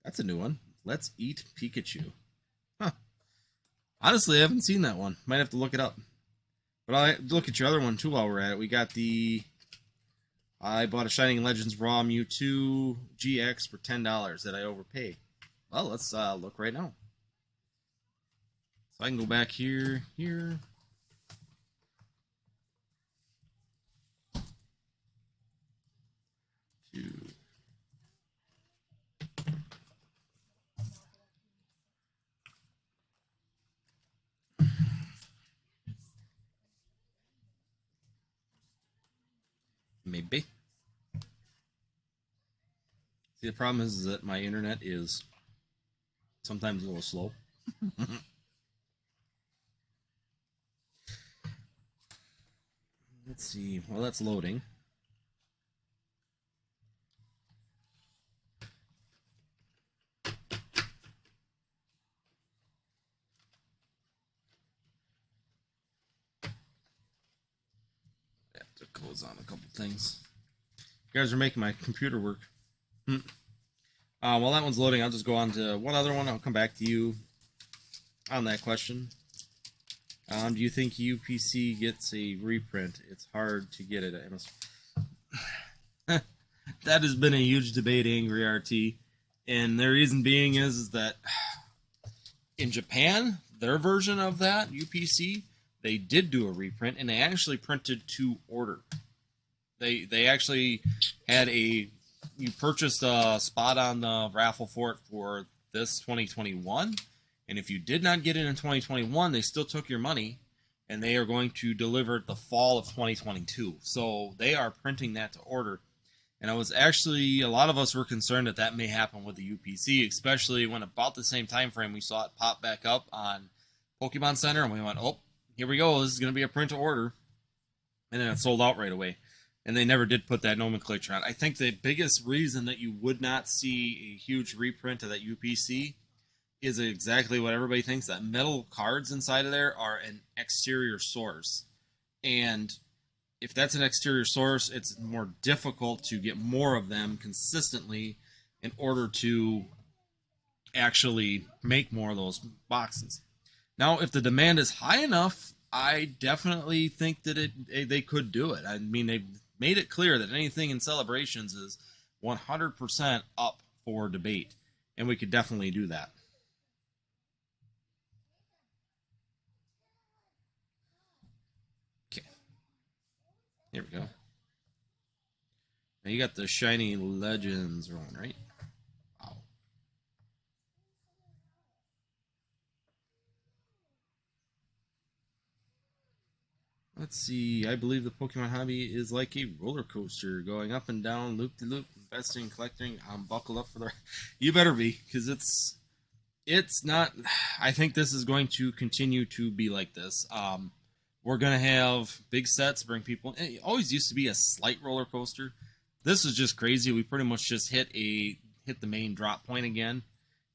That's a new one. Let's Eat Pikachu. Huh. Honestly, I haven't seen that one. Might have to look it up. But I'll look at your other one, too, while we're at it. We got I bought a Shining Legends Raw Mewtwo GX for $10 that I overpaid. Well, let's look right now. So I can go back here. Maybe. See, the problem is that my internet is sometimes a little slow. Let's see. Well, that's loading. to close on a couple things. You guys are making my computer work. While that one's loading, I'll just go on to one other one. I'll come back to you on that question. Do you think UPC gets a reprint? It's hard to get it. That has been a huge debate, Angry RT. And the reason being is that in Japan, their version of that, UPC, they did do a reprint, and they actually printed to order. They actually had you purchased a spot on the raffle for it for this 2021, and if you did not get it in 2021, they still took your money, and they are going to deliver it the fall of 2022. So they are printing that to order. And I was actually, a lot of us were concerned that that may happen with the UPC, especially when about the same time frame we saw it pop back up on Pokemon Center, and we went, oh, here we go, this is going to be a print to order. And then it sold out right away. And they never did put that nomenclature on. I think the biggest reason that you would not see a huge reprint of that UPC is exactly what everybody thinks, that metal cards inside of there are an exterior source. And if that's an exterior source, it's more difficult to get more of them consistently in order to actually make more of those boxes. Now, if the demand is high enough, I definitely think that they could do it. I mean, they've made it clear that anything in Celebrations is 100% up for debate, and we could definitely do that. Okay. Here we go. Now you got the Shiny Legends one, right? Wow. Let's see. I believe the Pokemon hobby is like a roller coaster, going up and down, loop to loop, investing, collecting. I'm buckled up for the. You better be, because it's not. I think this is going to continue to be like this. We're gonna have big sets, bring people. It always used to be a slight roller coaster. This is just crazy. We pretty much just hit the main drop point again,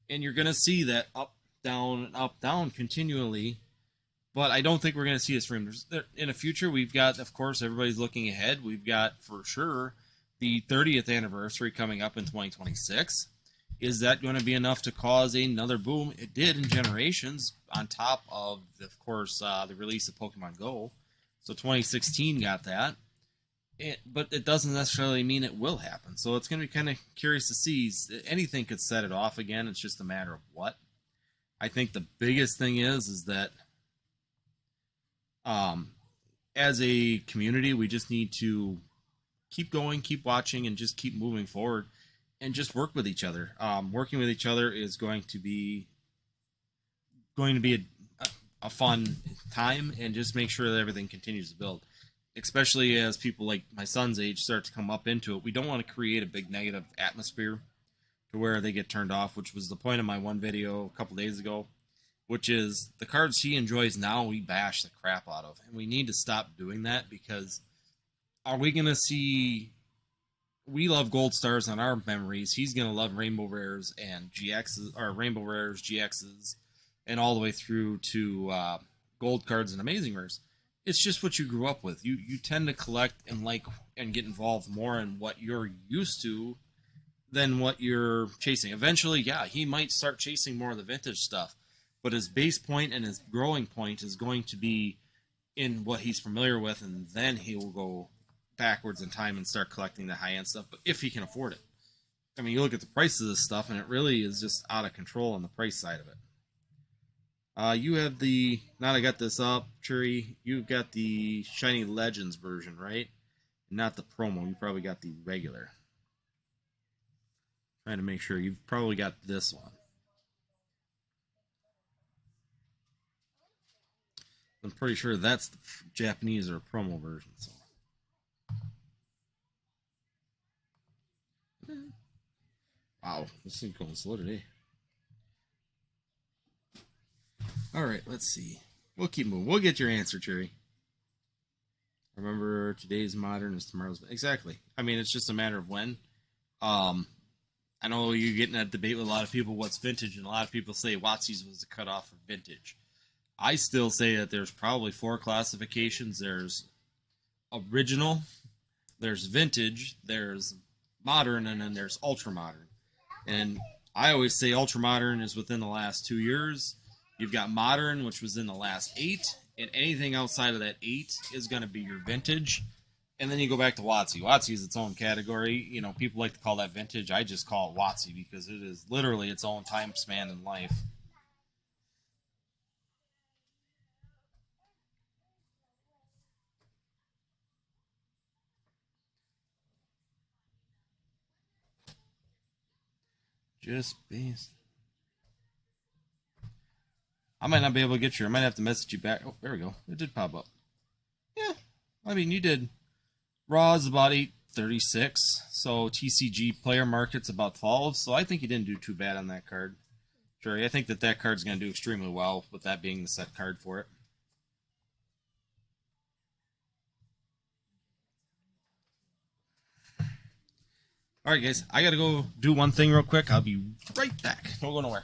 and you're gonna see that up, down continually. But I don't think we're going to see a stream. In the future, we've got, of course, everybody's looking ahead. We've got, for sure, the 30th anniversary coming up in 2026. Is that going to be enough to cause another boom? It did in Generations, on top of course, the release of Pokemon Go. So 2016 got that. But it doesn't necessarily mean it will happen. So it's going to be kind of curious to see. Anything could set it off again. It's just a matter of what. I think the biggest thing is that as a community, we just need to keep going, keep watching, and just keep moving forward, and just work with each other. Working with each other is going to be a fun time, and just make sure that everything continues to build. Especially as people like my son's age start to come up into it, we don't want to create a big negative atmosphere to where they get turned off, which was the point of my one video a couple days ago. Which is the cards he enjoys now, we bash the crap out of. And we need to stop doing that, because are we going to see... We love Gold Stars on our memories. He's going to love Rainbow Rares and GXs, or Rainbow Rares, GXs, and all the way through to Gold cards and Amazing Rares. It's just what you grew up with. You tend to collect and like and get involved more in what you're used to than what you're chasing. Eventually, yeah, he might start chasing more of the vintage stuff. But his base point and his growing point is going to be in what he's familiar with, and then he will go backwards in time and start collecting the high-end stuff, but if he can afford it. I mean, you look at the price of this stuff, and it really is just out of control on the price side of it. You have the... Now that I got this up, Churi, you've got the Shiny Legends version, right? Not the promo. You probably got the regular. Trying to make sure. You've probably got this one. I'm pretty sure that's the Japanese or promo version. So. Wow, this thing's going slow today. All right, let's see. We'll keep moving. We'll get your answer, Cherry. Remember, today's modern is tomorrow's. Exactly. I mean, it's just a matter of when. I know you're getting that debate with a lot of people. What's vintage? And a lot of people say WotC's was the cutoff for vintage. I still say that there's probably 4 classifications. There's original, there's vintage, there's modern, and then there's ultra modern. And I always say ultra modern is within the last 2 years. You've got modern, which was in the last 8, and anything outside of that 8 is going to be your vintage. And then you go back to WotC. WotC is its own category. You know, people like to call that vintage. I just call it WotC because it is literally its own time span in life. Just based. I might not be able to get you. I might have to message you back. Oh, there we go. It did pop up. Yeah, I mean, you did. Raw is about 836, so TCGPlayer market's about 12, so I think you didn't do too bad on that card. Sure, I think that card's going to do extremely well, with that being the set card for it. Alright guys, I gotta go do one thing real quick. I'll be right back. Don't go nowhere.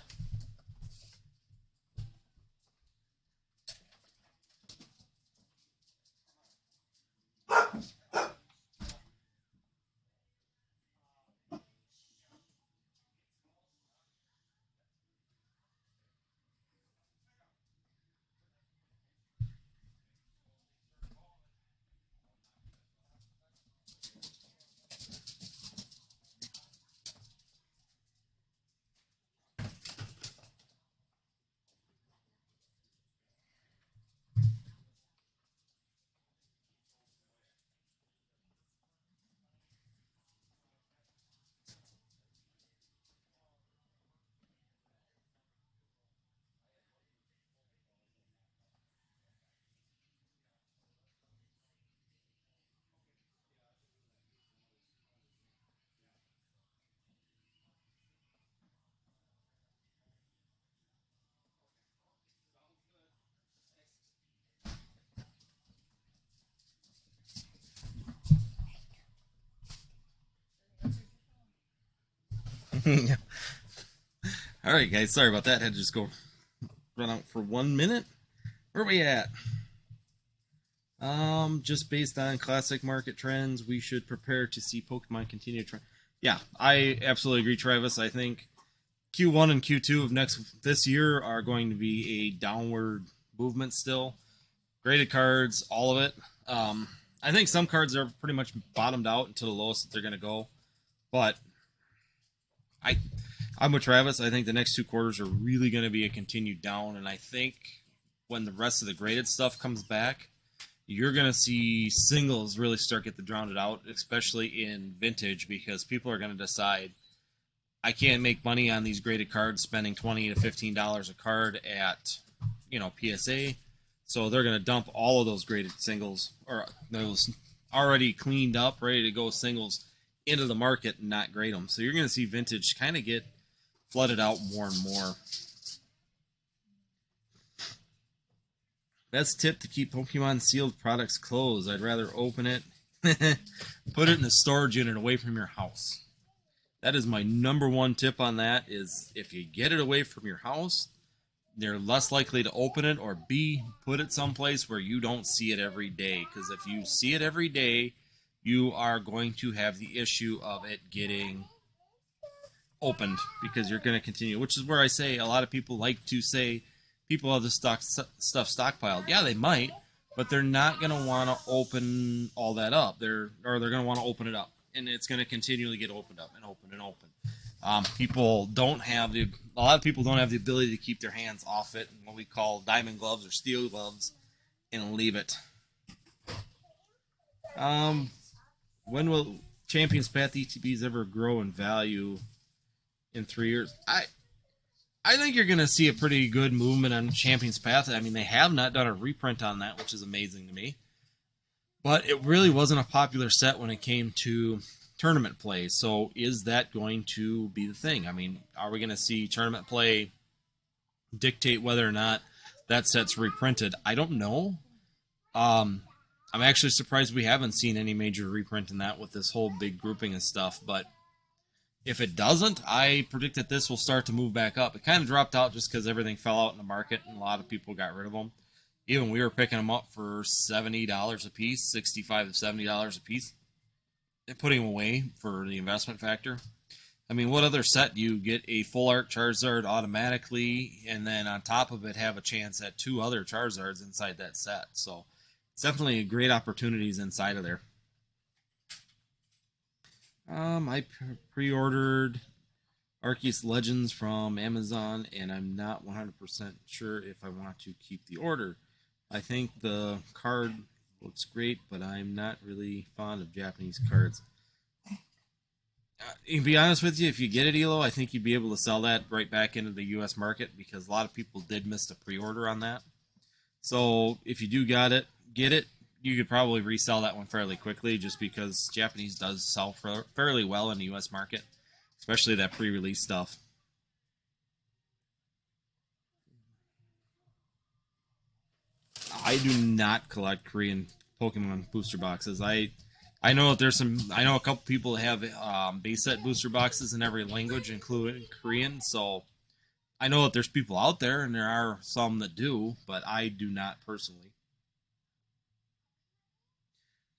Alright guys, sorry about that. Had to just go run out for 1 minute. Where are we at? Just based on classic market trends, we should prepare to see Pokemon continue to trend. Yeah, I absolutely agree, Travis. I think Q1 and Q2 of this year are going to be a downward movement still. Graded cards, all of it. I think some cards are pretty much bottomed out into the lowest that they're going to go. But I'm with Travis. I think the next 2 quarters are really going to be a continued down. And I think when the rest of the graded stuff comes back, you're going to see singles really start get drowned out, especially in vintage, because people are going to decide, I can't make money on these graded cards spending $20 to $15 a card at, PSA. So they're going to dump all of those graded singles, or those already cleaned up, ready to go singles, into the market and not grade them. So you're going to see vintage kind of get flooded out more and more. Best tip to keep Pokemon sealed products closed. I'd rather open it, put it in a storage unit away from your house. That is my #1 tip on that, is if you get it away from your house, they're less likely to open it, or B, put it someplace where you don't see it every day. Because if you see it every day, you are going to have the issue of it getting opened, because you're going to continue, which is where I say a lot of people like to say people have the stuff stockpiled. Yeah, they might, but they're not going to want to open all that up. They're going to want to open it up, and it's going to continually get opened up and open and open. A lot of people don't have the ability to keep their hands off it, what we call diamond gloves or steel gloves, and leave it. When will Champions Path ETBs ever grow in value in 3 years? I think you're going to see a pretty good movement on Champions Path. I mean, they have not done a reprint on that, which is amazing to me. But it really wasn't a popular set when it came to tournament play. So is that going to be the thing? I mean, are we going to see tournament play dictate whether or not that set's reprinted? I don't know. I'm actually surprised we haven't seen any major reprint in that with this whole big grouping and stuff. But if it doesn't, I predict that this will start to move back up. It kind of dropped out just because everything fell out in the market and a lot of people got rid of them. Even we were picking them up for $70 a piece, $65 to $70 a piece, and putting them away for the investment factor. I mean, what other set do you get a full art Charizard automatically, and then on top of it have a chance at 2 other Charizards inside that set? So it's definitely great opportunities inside of there. I pre-ordered Arceus Legends from Amazon, and I'm not 100% sure if I want to keep the order. I think the card looks great, but I'm not really fond of Japanese cards. To be honest with you, if you get it, Elo, I think you'd be able to sell that right back into the U.S. market because a lot of people did miss the pre-order on that. So if you do get it, you could probably resell that one fairly quickly just because Japanese does sell fairly well in the U.S. market, especially that pre-release stuff. I do not collect Korean Pokemon booster boxes. I know that I know a couple people that have base set booster boxes in every language, including Korean. So I know that there's people out there, and there are some that do, but I do not personally.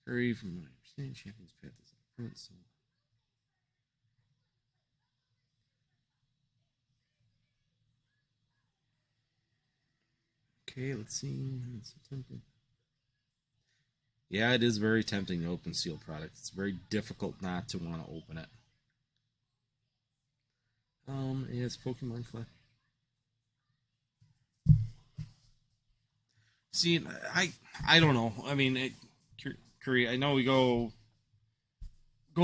Curry, from what I understand, Champions Path is a print, so. Okay, let's see. It's tempting. Yeah, it is very tempting to open sealed product. It's very difficult not to want to open it. It's Pokemon Collect. See, I don't know. I mean, Curry, I know we go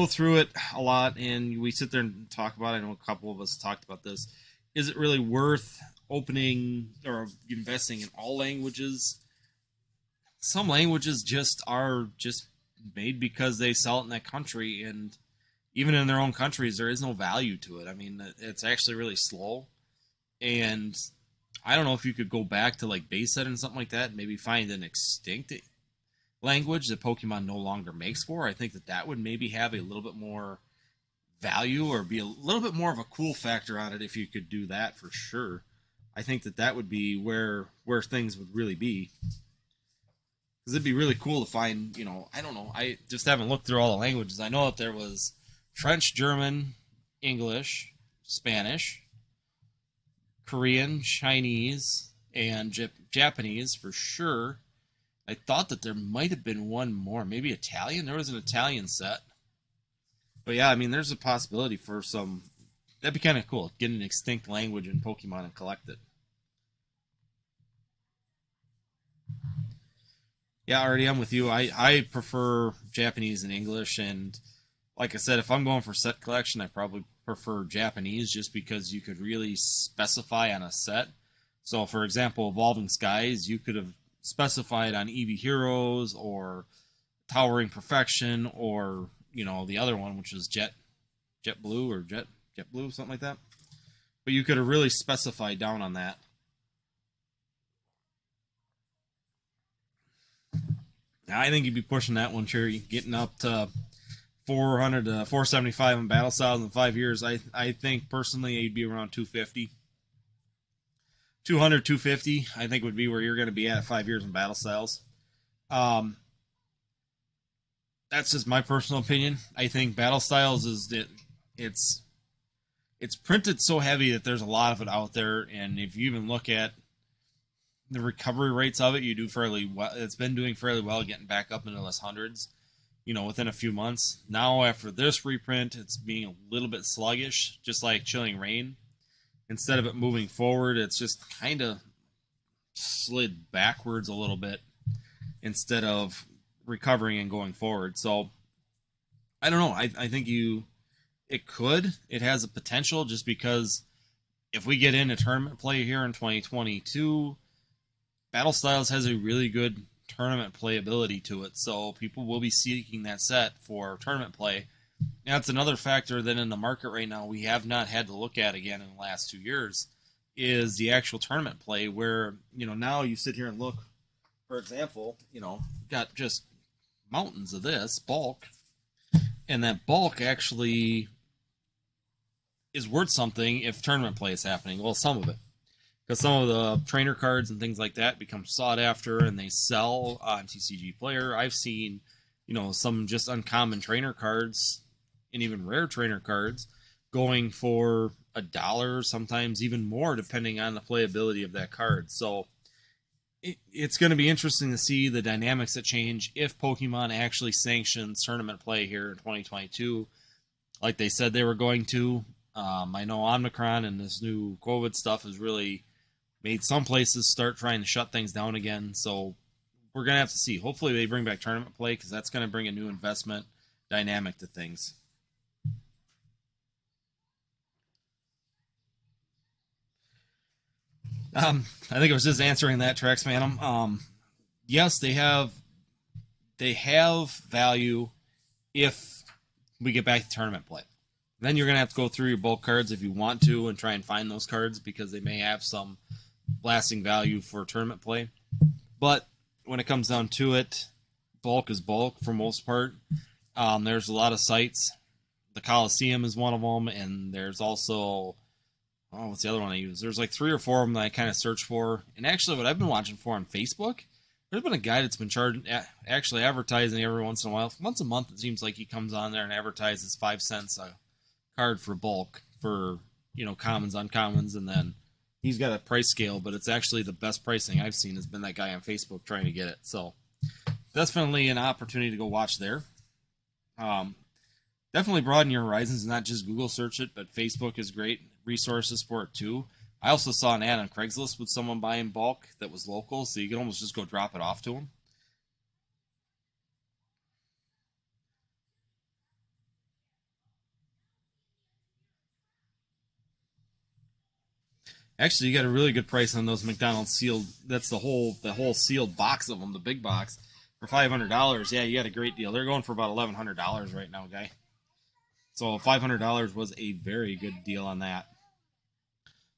through it a lot, and we sit there and talk about it. I know a couple of us talked about this. Is it really worth opening or investing in all languages? Some languages just are just made because they sell it in that country, and even in their own countries, there is no value to it. I mean, it's actually really slow, and I don't know if you could go back to like base set and something like that, and maybe find an extinct language that Pokemon no longer makes for. I think that would maybe have a little bit more value or be a little bit more of a cool factor on it if you could do that for sure. I think that would be where things would really be. Because it'd be really cool to find, I don't know. I just haven't looked through all the languages. I know that there was French, German, English, Spanish, Korean, Chinese, and Japanese for sure. I thought that there might have been one more. Maybe Italian? There was an Italian set. But yeah, I mean, there's a possibility for some. That'd be kind of cool. Get an extinct language in Pokemon and collect it. Yeah, already I'm with you. I prefer Japanese and English, and like I said, if I'm going for set collection, I probably prefer Japanese just because you could really specify on a set. So, for example, Evolving Skies, you could have specified on Eevee Heroes or Towering Perfection or, the other one, which was Jet Blue or Jet Blue, something like that. But you could have really specified down on that. I think you'd be pushing that one, Cherry, getting up to 400 to 475 in battle styles in 5 years. I think personally you'd be around 250. 200, 250, I think would be where you're going to be at 5 years in battle styles. That's just my personal opinion. I think battle styles is that it's printed so heavy that there's a lot of it out there, and if you even look at the recovery rates of it, you do fairly well. It's been doing fairly well, getting back up into those hundreds, within a few months. Now, after this reprint, it's being a little bit sluggish, just like Chilling Rain. Instead of it moving forward, it's just kind of slid backwards a little bit instead of recovering and going forward. So, I don't know. I think it has a potential just because if we get into tournament play here in 2022, Battle Styles has a really good tournament playability to it, so people will be seeking that set for tournament play. That's another factor that in the market right now we have not had to look at again in the last 2 years is the actual tournament play where, now you sit here and look, for example, got just mountains of this bulk, and that bulk actually is worth something if tournament play is happening. Well, some of it. because some of the trainer cards and things like that become sought after and they sell on TCGPlayer. I've seen, some just uncommon trainer cards and even rare trainer cards going for $1, sometimes even more, depending on the playability of that card. So it's going to be interesting to see the dynamics that change if Pokemon actually sanctions tournament play here in 2022, like they said they were going to. I know Omicron and this new COVID stuff has really made some places start trying to shut things down again. So we're going to have to see. Hopefully they bring back tournament play, because that's going to bring a new investment dynamic to things. I think it was just answering that, Trax Phantom. Yes, they have value if we get back to tournament play. Then you're going to have to go through your bulk cards if you want to and try and find those cards, because they may have some lasting value for tournament play. But when it comes down to it, bulk is bulk for most part. There's a lot of sites. The Coliseum is one of them, and there's also, what's the other one I use? There's like 3 or 4 of them that I kind of search for. And actually, what I've been watching for on Facebook, there's been a guy that's been actually advertising every once in a while. Once a month, it seems like he comes on there and advertises 5 cents a card for bulk for, commons, uncommons, and then he's got a price scale, but it's actually the best pricing I've seen has been that guy on Facebook trying to get it. So definitely an opportunity to go watch there. Definitely broaden your horizons, not just Google search it, but Facebook is great resources for it too. I also saw an ad on Craigslist with someone buying bulk that was local, so you can almost just go drop it off to them. Actually, you got a really good price on those Mcdonald sealed. That's the whole sealed box of them, the big box, for $500. Yeah, you got a great deal. They're going for about $1,100 right now, guy. So $500 was a very good deal on that.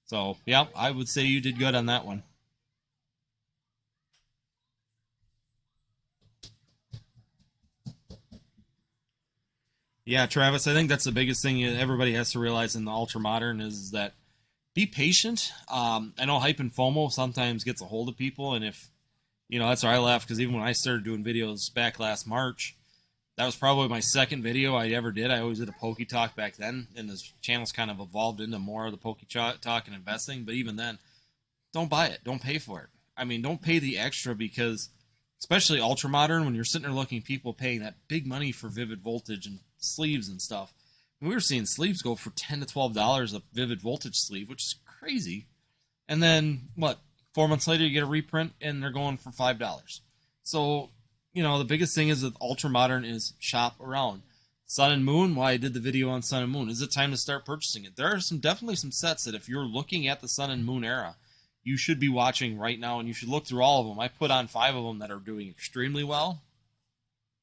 So yeah, I would say you did good on that one. Yeah, Travis, I think that's the biggest thing everybody has to realize in the ultra modern is that be patient. I know hype and FOMO sometimes gets a hold of people, and if that's where I laugh, because even when I started doing videos back last March, that was probably my second video I ever did. I always did a Poke Talk back then, and this channel's kind of evolved into more of the Poke Talk and investing. But even then, don't buy it. Don't pay for it. I mean, don't pay the extra, because especially ultra modern, when you're sitting there looking people paying that big money for Vivid Voltage and sleeves and stuff. We were seeing sleeves go for $10 to $12 a Vivid Voltage sleeve, which is crazy. And then, 4 months later, you get a reprint, and they're going for $5. So, the biggest thing is that ultra modern is shop around. Sun and Moon, I did the video on Sun and Moon. Is it time to start purchasing it? There are definitely some sets that if you're looking at the Sun and Moon era, you should be watching right now, and you should look through all of them. I put on 5 of them that are doing extremely well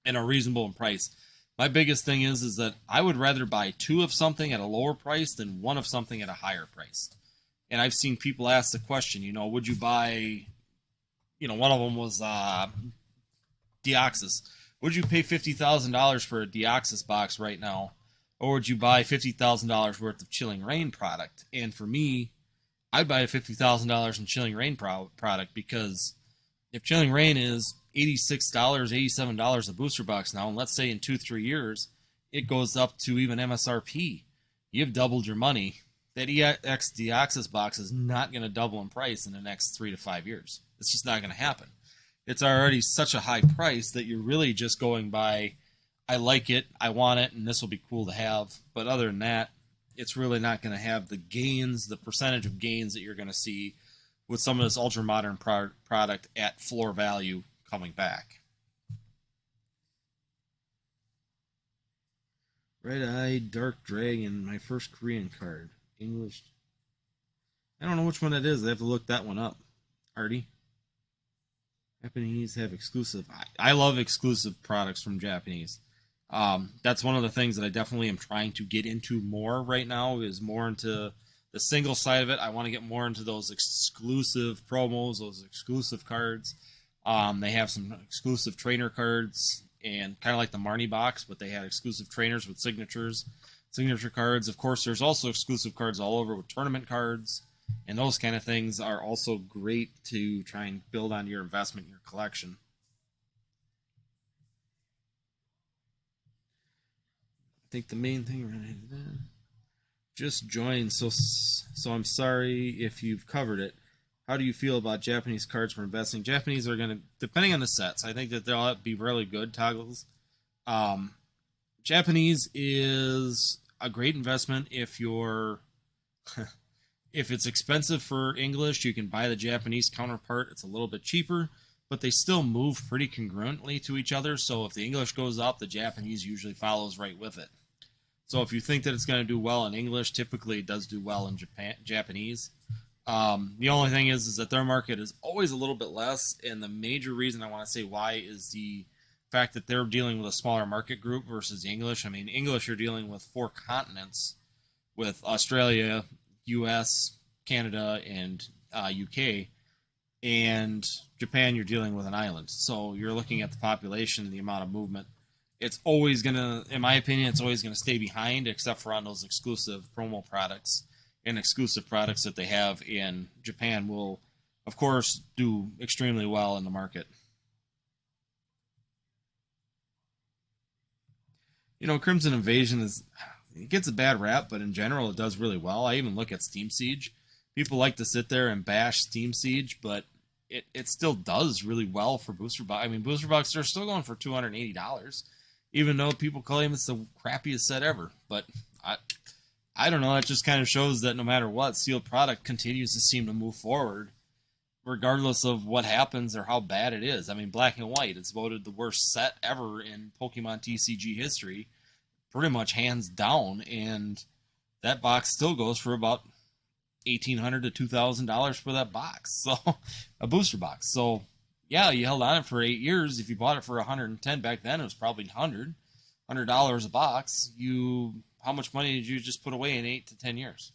and are reasonable in price. My biggest thing is that I would rather buy 2 of something at a lower price than 1 of something at a higher price. And I've seen people ask the question, would you buy, one of them was Deoxys. Would you pay $50,000 for a Deoxys box right now? Or would you buy $50,000 worth of Chilling Reign product? And for me, I'd buy a $50,000 in Chilling Reign product, because if Chilling Reign is $86, $87 a booster box now, and let's say in 2-3 years it goes up to even MSRP, you've doubled your money. That EX Deoxys box is not going to double in price in the next 3 to 5 years. It's just not going to happen. It's already such a high price that you're really just going by, I like it, I want it, and this will be cool to have. But other than that, it's really not going to have the gains, the percentage of gains that you're going to see with some of this ultra modern product at floor value coming back. Red-Eyed Dark Dragon, my first Korean card. English. I don't know which one that is. I have to look that one up. Artie. Japanese have exclusive. I love exclusive products from Japanese. That's one of the things that I definitely am trying to get into more right now, is more into the single side of it. I want to get more into those exclusive promos, those exclusive cards. They have some exclusive trainer cards, and kind of like the Marnie box, but they had exclusive trainers with signature cards. Of course, there's also exclusive cards all over with tournament cards. And those kind of things are also great to try and build on your investment, your collection. I think the main thing just joined, so I'm sorry if you've covered it. How do you feel about Japanese cards for investing? Japanese are going to, depending on the sets, I think that they'll be really good toggles. Japanese is a great investment if you're if it's expensive for English, you can buy the Japanese counterpart. It's a little bit cheaper, but they still move pretty congruently to each other. So if the English goes up, the Japanese usually follows right with it. So if you think that it's going to do well in English, typically it does do well in Japanese. The only thing is that their market is always a little bit less, and the major reason I want to say why is the fact that they're dealing with a smaller market group versus English. I mean, English, you're dealing with 4 continents, with Australia, US, Canada, and UK, and Japan, you're dealing with an island. So you're looking at the population and the amount of movement. It's always going to, in my opinion, it's always going to stay behind, except for on those exclusive promo products and exclusive products that they have in Japan will, of course, do extremely well in the market. You know, Crimson Invasion it gets a bad rap, but in general it does really well. I even look at Steam Siege. People like to sit there and bash Steam Siege, but it still does really well for booster box. I mean, booster boxes are still going for $280, even though people claim it's the crappiest set ever. But I don't know. It just kind of shows that no matter what, sealed product continues to seem to move forward, regardless of what happens or how bad it is. I mean, Black and White, it's voted the worst set ever in Pokemon TCG history, pretty much hands down, and that box still goes for about $1,800 to $2,000 for that box. So, a booster box. So, yeah, you held on it for 8 years. If you bought it for $110 back then, it was probably $100 a box. How much money did you just put away in 8 to 10 years?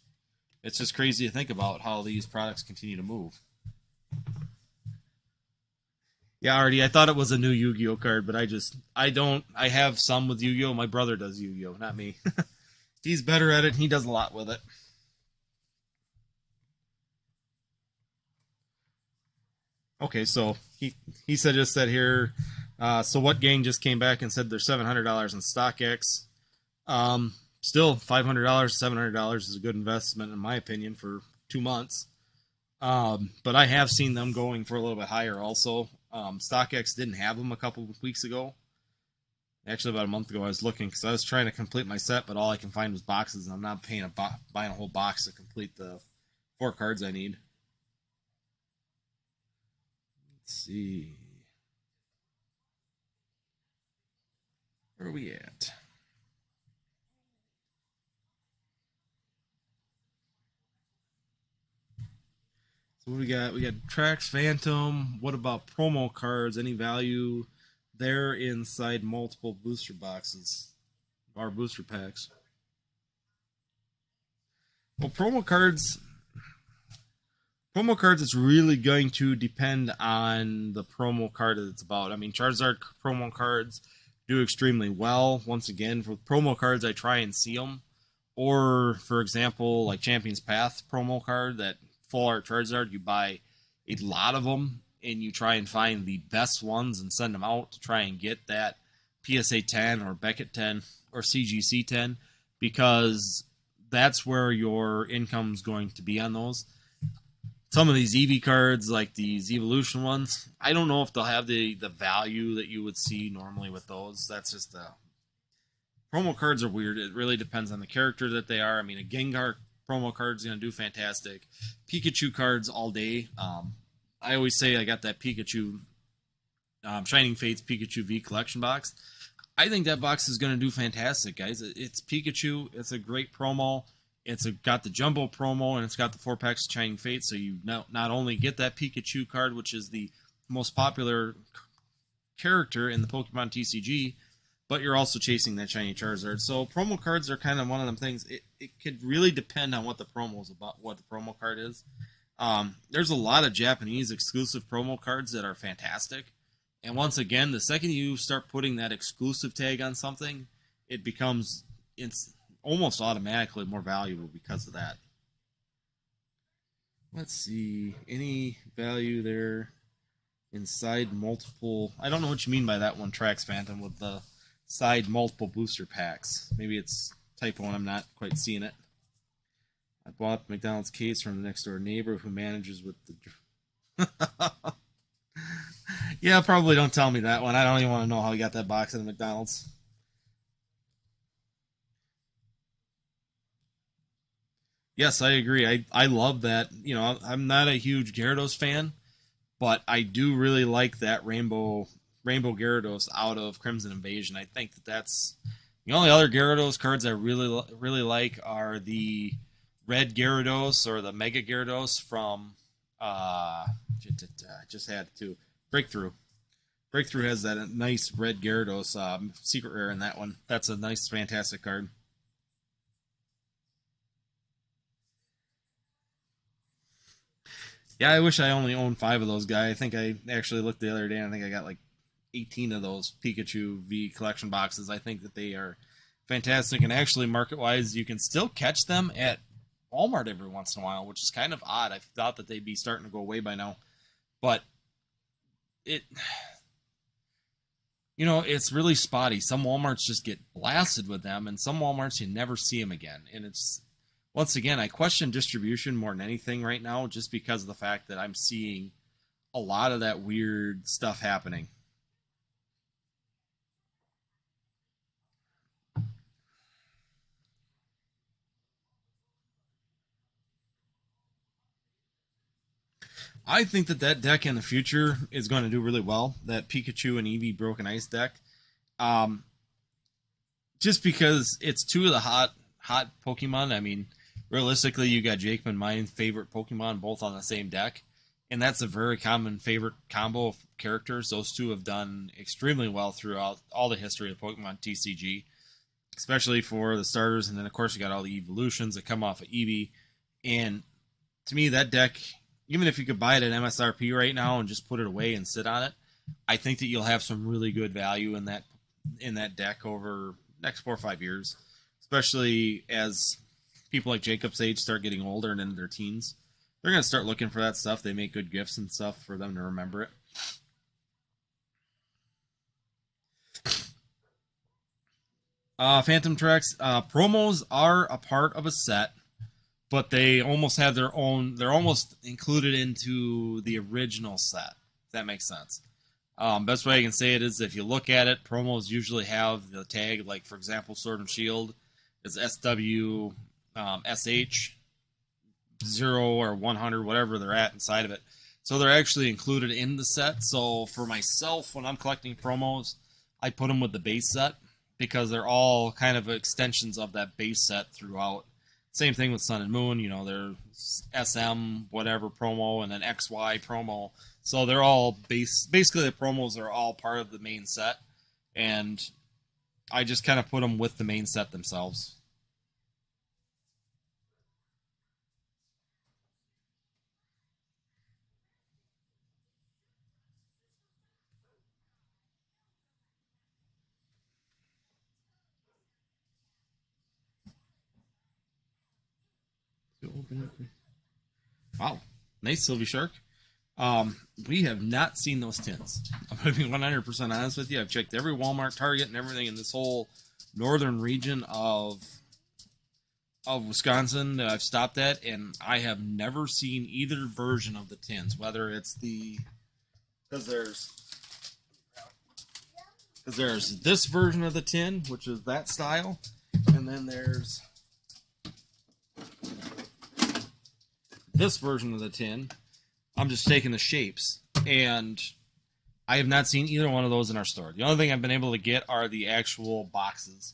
It's just crazy to think about how these products continue to move. Yeah, Artie, I thought it was a new Yu-Gi-Oh card, but I have some with Yu-Gi-Oh. My brother does Yu-Gi-Oh, not me. He's better at it, and he does a lot with it. Okay, so he just said here, so what gang just came back and said they're $700 in StockX? Still $500, $700 is a good investment in my opinion for 2 months. But I have seen them going for a little bit higher also. StockX didn't have them a couple of weeks ago. Actually, about a month ago, I was looking because I was trying to complete my set, but all I can find was boxes, and I'm not paying buying a whole box to complete the 4 cards I need. Let's see. Where are we at? So what we got? We got Trax Phantom. What about promo cards? Any value there inside multiple booster boxes or booster packs? Well, promo cards, it's really going to depend on the promo card that it's about. I mean, Charizard promo cards do extremely well. Once again, for promo cards, I try and see them. Or, for example, like Champion's Path promo card, that full art Charizard, you buy a lot of them, and you try and find the best ones and send them out to try and get that PSA 10 or Beckett 10 or CGC 10, because that's where your income's going to be on those. Some of these EV cards, like these Evolution ones, I don't know if they'll have the value that you would see normally with those. That's just promo cards are weird. It really depends on the character that they are. I mean, a Gengar promo card is going to do fantastic. Pikachu cards all day. I always say I got that Pikachu Shining Fates Pikachu V collection box. I think that box is going to do fantastic, guys. It's Pikachu. It's a great promo. It's got the jumbo promo, and it's got the 4 packs of Shining Fate, so you not only get that Pikachu card, which is the most popular character in the Pokemon TCG, but you're also chasing that shiny Charizard. So promo cards are kind of one of them things. It could really depend on what the promo is about, what the promo card is. There's a lot of Japanese exclusive promo cards that are fantastic. And once again, the second you start putting that exclusive tag on something, it's almost automatically more valuable because of that. Let's see. Any value there inside multiple? I don't know what you mean by that one, Trax Phantom, with the side multiple booster packs. Maybe it's typo and I'm not quite seeing it. I bought McDonald's case from the next door neighbor who manages with the. Yeah, probably don't tell me that one. I don't even want to know how he got that box at the McDonald's. Yes, I agree. I love that. You know, I'm not a huge Gyarados fan, but I do really like that Rainbow Gyarados out of Crimson Invasion. I think that that's the only other Gyarados cards I really like are the Red Gyarados or the Mega Gyarados from uh just had to Breakthrough. Breakthrough has that nice red Gyarados secret rare in that one. That's a nice, fantastic card. Yeah, I wish I only owned 5 of those guys. I think I actually looked the other day and I think I got like 18 of those Pikachu V collection boxes. I think that they are fantastic, and actually, market wise, you can still catch them at Walmart every once in a while, which is kind of odd. I thought that they'd be starting to go away by now, but it, it's really spotty. Some Walmarts just get blasted with them, and some Walmarts you never see them again. And it's once again, I question distribution more than anything right now, just because of the fact that I'm seeing a lot of that weird stuff happening. I think that that deck in the future is going to do really well. That Pikachu and Eevee Broken Ice deck, um, just because it's two of the hot Pokemon. I mean, realistically, you got Jacob and my favorite Pokemon both on the same deck, and that's a very common favorite combo of characters. Those two have done extremely well throughout all the history of Pokemon TCG, especially for the starters. And then, of course, you got all the evolutions that come off of Eevee. And to me, that deck, even if you could buy it at MSRP right now and just put it away and sit on it, I think that you'll have some really good value in that deck over the next 4 or 5 years, especially as people like Jacob's age start getting older and into their teens. They're going to start looking for that stuff. They make good gifts and stuff for them to remember it. Phantom Tracks promos are a part of a set, but they almost have their own. They're almost included into the original set. If that makes sense. Best way I can say it is if you look at it, promos usually have the tag, like for example, Sword and Shield is SW SH 0 or 100, whatever they're at inside of it. So they're actually included in the set. So for myself, when I'm collecting promos, I put them with the base set because they're all kind of extensions of that base set throughout. Same thing with Sun and Moon. You know, there's SM whatever promo and then XY promo. So they're all basically the promos are all part of the main set, and I just kind of put them with the main set themselves. Wow, nice Sylvie Shark. We have not seen those tins. I'm going to be 100% honest with you. I've checked every Walmart, Target, and everything in this whole northern region of Wisconsin that I've stopped at, and I have never seen either version of the tins. Whether it's the because there's this version of the tin, which is that style, and then there's this version of the tin. I'm just taking the shapes, and I have not seen either one of those in our store. The only thing I've been able to get are the actual boxes.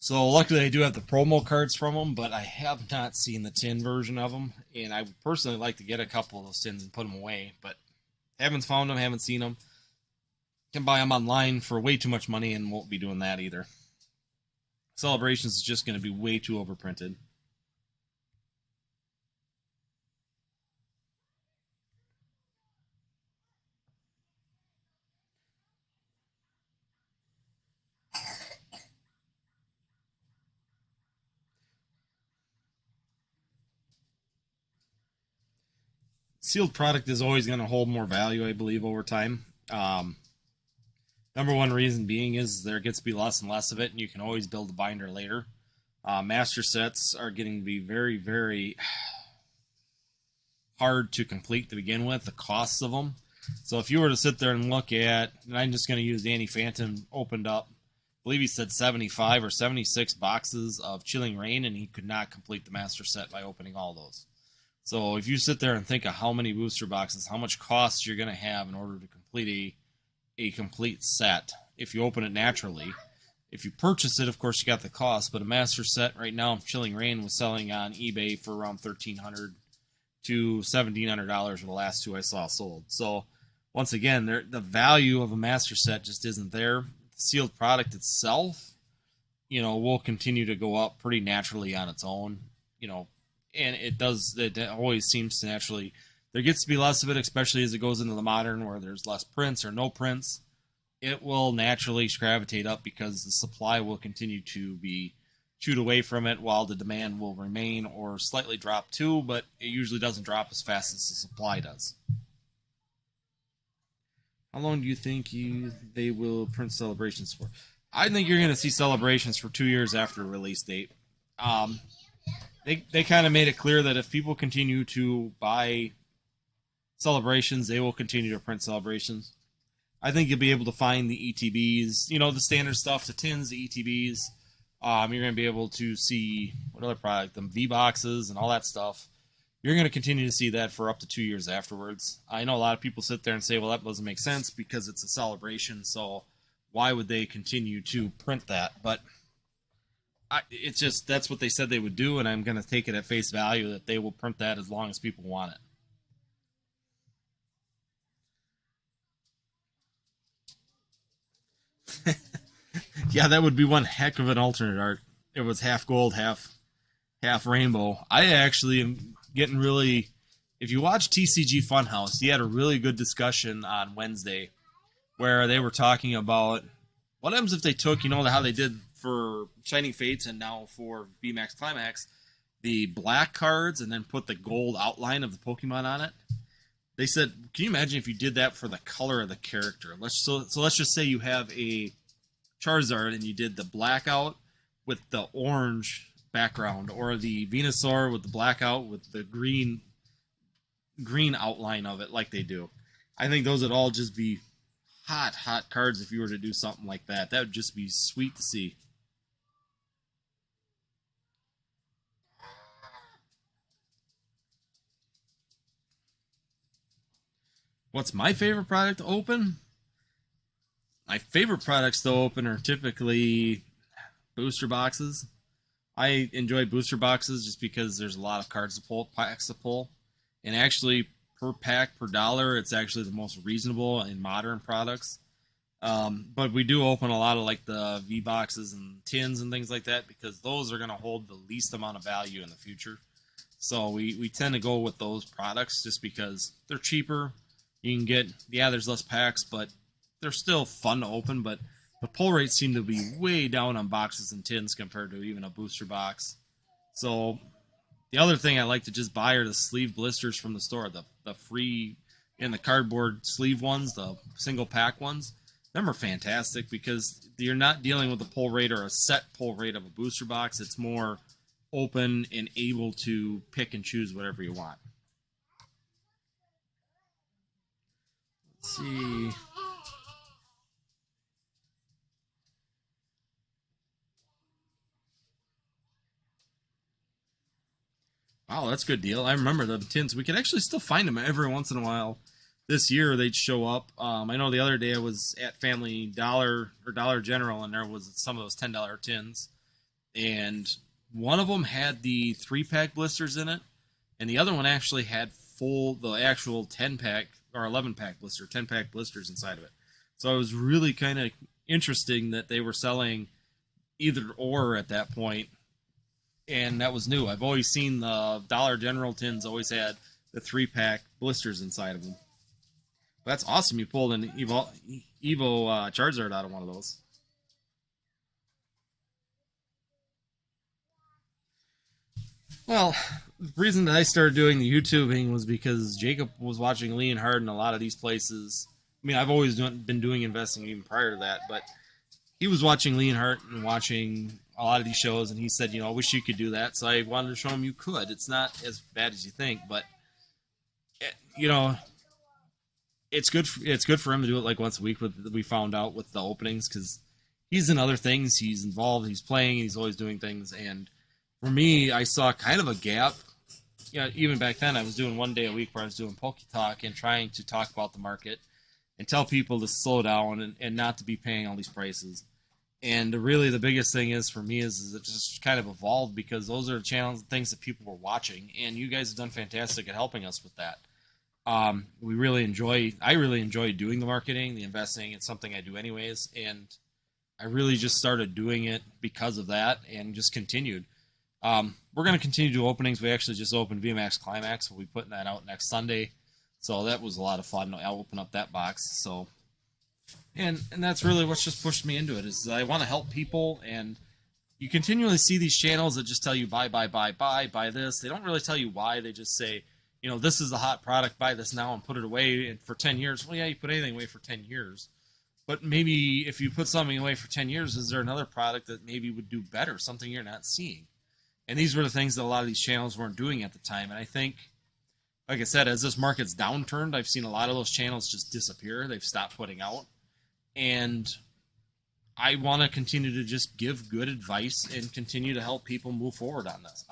So luckily I do have the promo cards from them, but I have not seen the tin version of them, and I would personally like to get a couple of those tins and put them away, but haven't found them, haven't seen them. Can buy them online for way too much money and won't be doing that either. Celebrations is just going to be way too overprinted. Sealed product is always going to hold more value, I believe, over time. Number one reason being is there gets to be less and less of it, and you can always build a binder later. Master sets are getting to be very, very hard to complete to begin with, the costs of them. So if you were to sit there and look at, and I'm just going to use Danny Phantom, opened up, I believe he said 75 or 76 boxes of Chilling Reign, and he could not complete the master set by opening all those. So if you sit there and think of how many booster boxes, how much costs you're going to have in order to complete a complete set, if you open it naturally. If you purchase it, of course, you got the cost, but a master set right now, Chilling Reign was selling on eBay for around $1,300 to $1,700 for the last two I saw sold. So once again, the value of a master set just isn't there. The sealed product itself, will continue to go up pretty naturally on its own, and it always seems to naturally, there gets to be less of it, especially as it goes into the modern where there's less prints or no prints. It will naturally gravitate up because the supply will continue to be chewed away from it while the demand will remain or slightly drop too, but it usually doesn't drop as fast as the supply does. How long do you think they will print celebrations for? I think you're going to see celebrations for 2 years after release date. They kind of made it clear that if people continue to buy celebrations, they will continue to print celebrations. I think you'll be able to find the ETBs, the standard stuff, the tins, the ETBs. You're going to be able to see what other product, the V-boxes and all that stuff. You're going to continue to see that for up to 2 years afterwards. I know a lot of people sit there and say, well, that doesn't make sense because it's a celebration, so why would they continue to print that? But it's just, that's what they said they would do, and I'm going to take it at face value that they will print that as long as people want it. Yeah, that would be one heck of an alternate art. It was half gold, half rainbow. I actually am getting really... If you watch TCG Funhouse, he had a really good discussion on Wednesday where they were talking about what happens if they took, how they did for Shining Fates and now for VMAX Climax, the black cards and then put the gold outline of the Pokemon on it. They said, can you imagine if you did that for the color of the character? Let's just say you have a Charizard and you did the blackout with the orange background, or the Venusaur with the blackout with the green outline of it like they do. I think those would all just be hot cards if you were to do something like that. That would just be sweet to see. What's my favorite product to open? My favorite products to open are typically booster boxes. I enjoy booster boxes just because there's a lot of cards to pull, packs to pull. And actually, per pack, per dollar, it's actually the most reasonable in modern products. But we do open a lot of like the V-boxes and tins and things like that because those are going to hold the least amount of value in the future. So we tend to go with those products just because they're cheaper. You can get, there's less packs, but they're still fun to open, but the pull rates seem to be way down on boxes and tins compared to even a booster box. So the other thing I like to just buy are the sleeve blisters from the store, the free and the cardboard sleeve ones, the single pack ones. Them are fantastic because you're not dealing with a pull rate or a set pull rate of a booster box. It's more open and able to pick and choose whatever you want. Let's see. Wow, that's a good deal. I remember the tins. We could actually still find them every once in a while. This year they'd show up. I know the other day I was at Family Dollar or Dollar General, and there was some of those $10 tins, and one of them had the 3-pack blisters in it, and the other one actually had the actual 10-pack or 11-pack blister, 10-pack blisters inside of it. So it was really kind of interesting that they were selling either or at that point. And that was new. I've always seen the Dollar General tins always had the 3-pack blisters inside of them. But that's awesome. You pulled an Evo Charizard out of one of those. Well, the reason that I started doing the YouTubing was because Jacob was watching Lee and Hard in a lot of these places. I mean, I've always been doing investing even prior to that, but he was watching Lee and Hart and watching a lot of these shows, and he said, I wish you could do that. So I wanted to show him you could. It's not as bad as you think, but you know, it's good for him to do it like once a week. We found out with the openings because he's in other things. He's involved. He's playing. He's always doing things. And for me, I saw kind of a gap. Even back then, I was doing 1 day a week where I was doing Poke Talk and trying to talk about the market and tell people to slow down and not to be paying all these prices. And really, the biggest thing is for me is it just kind of evolved because those are channels and things that people were watching, and you guys have done fantastic at helping us with that. I really enjoy doing the marketing, the investing. It's something I do anyways, and I really just started doing it because of that, and just continued. We're going to continue to do openings. We actually just opened VMAX Climax. We'll be putting that out next Sunday, so that was a lot of fun. I'll open up that box. So, and that's really what's just pushed me into it is I want to help people, and you continually see these channels that just tell you buy this. They don't really tell you why. They just say, this is a hot product, buy this now and put it away for 10 years. Well, yeah, you put anything away for 10 years. But maybe if you put something away for 10 years, is there another product that maybe would do better, something you're not seeing? And these were the things that a lot of these channels weren't doing at the time. And I think, like I said, as this market's downturned, I've seen a lot of those channels just disappear. They've stopped putting out. And I want to continue to just give good advice and continue to help people move forward on this,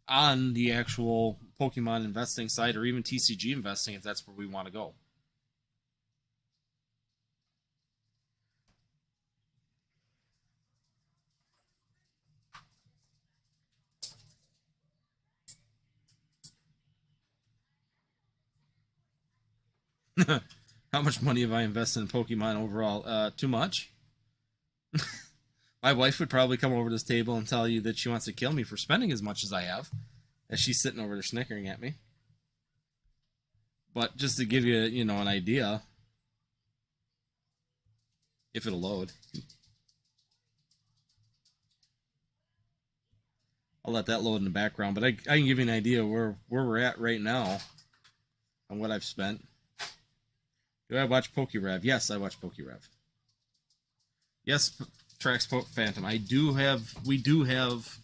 on the actual Pokemon investing side or even TCG investing if that's where we want to go. How much money have I invested in Pokemon overall? Too much. My wife would probably come over this table and tell you that she wants to kill me for spending as much as I have, as she's sitting over there snickering at me. But just to give you, an idea, if it'll load, I'll let that load in the background. But I can give you an idea where we're at right now on what I've spent. Do I watch PokeRev? Yes, I watch PokeRev. Yes, Trax Phantom. We do have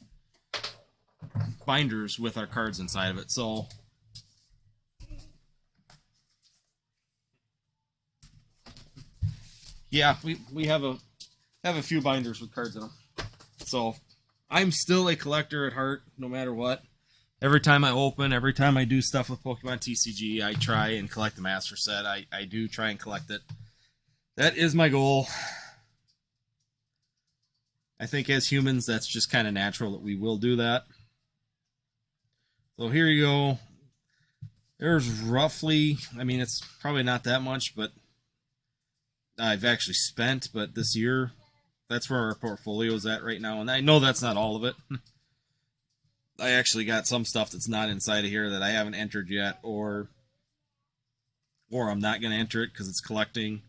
binders with our cards inside of it. So yeah, we have a few binders with cards in them. So I'm still a collector at heart, no matter what. Every time I open, every time I do stuff with Pokemon TCG, I try and collect the Master Set. I do try and collect it. That is my goal. I think as humans, that's just kind of natural that we will do that. So here you go. There's roughly, it's probably not that much, but I've actually spent, but this year, that's where our portfolio is at right now. And I know that's not all of it. I actually got some stuff that's not inside of here that I haven't entered yet, or I'm not going to enter it because it's collecting.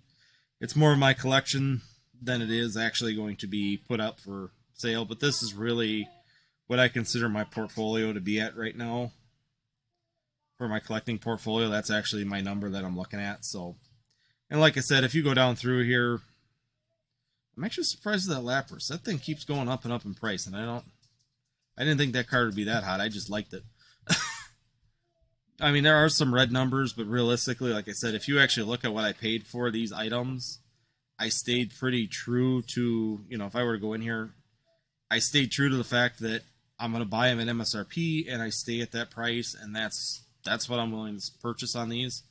It's more of my collection than it is actually going to be put up for sale. But this is really what I consider my portfolio to be at right now. For my collecting portfolio, that's actually my number that I'm looking at. So, and like I said, if you go down through here, I'm actually surprised at that Lapras. That thing keeps going up and up in price, and I didn't think that card would be that hot. I just liked it. There are some red numbers, but realistically, like I said, if you actually look at what I paid for these items, I stayed pretty true to, if I were to go in here, I stayed true to the fact that I'm going to buy them at MSRP, and I stay at that price, and that's what I'm willing to purchase on these.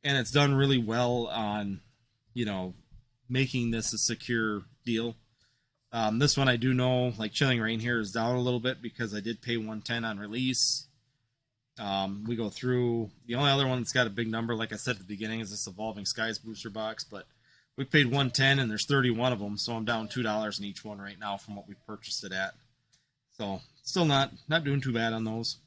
And it's done really well on, making this a secure deal. This one I do know, like Chilling Rain here is down a little bit because I did pay $110 on release. We go through, the only other one that's got a big number, like I said at the beginning, is this Evolving Skies booster box, but we paid $110 and there's 31 of them, so I'm down $2 in each one right now from what we purchased it at. So still not doing too bad on those.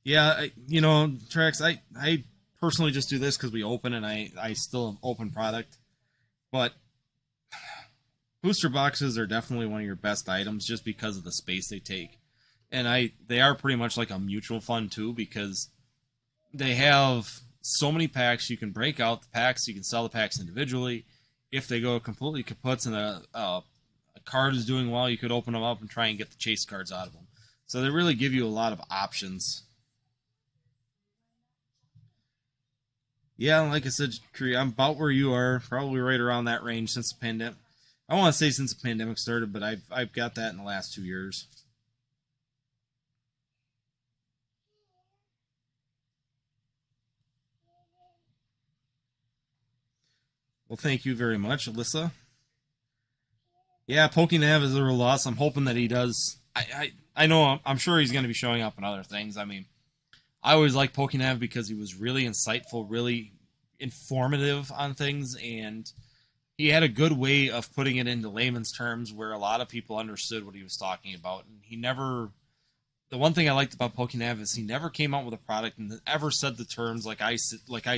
Yeah, Trax, I personally just do this because we open and I still open product. But booster boxes are definitely one of your best items just because of the space they take. And they are pretty much like a mutual fund too, because they have so many packs. You can break out the packs, you can sell the packs individually. If they go completely kaputs and a card is doing well, you could open them up and try and get the chase cards out of them. So they really give you a lot of options. Yeah, like I said, I'm about where you are, probably right around that range since the pandemic. I want to say since the pandemic started, but I've got that in the last 2 years. Well, thank you very much, Alyssa. Yeah, Pokenav is a real loss. I'm hoping that he does. I know. I'm sure he's going to be showing up in other things. I mean, I always liked Pokenav because he was really insightful, really informative on things, and he had a good way of putting it into layman's terms where a lot of people understood what he was talking about. And he never. The one thing I liked about Pokenav is he never came out with a product and ever said the terms like I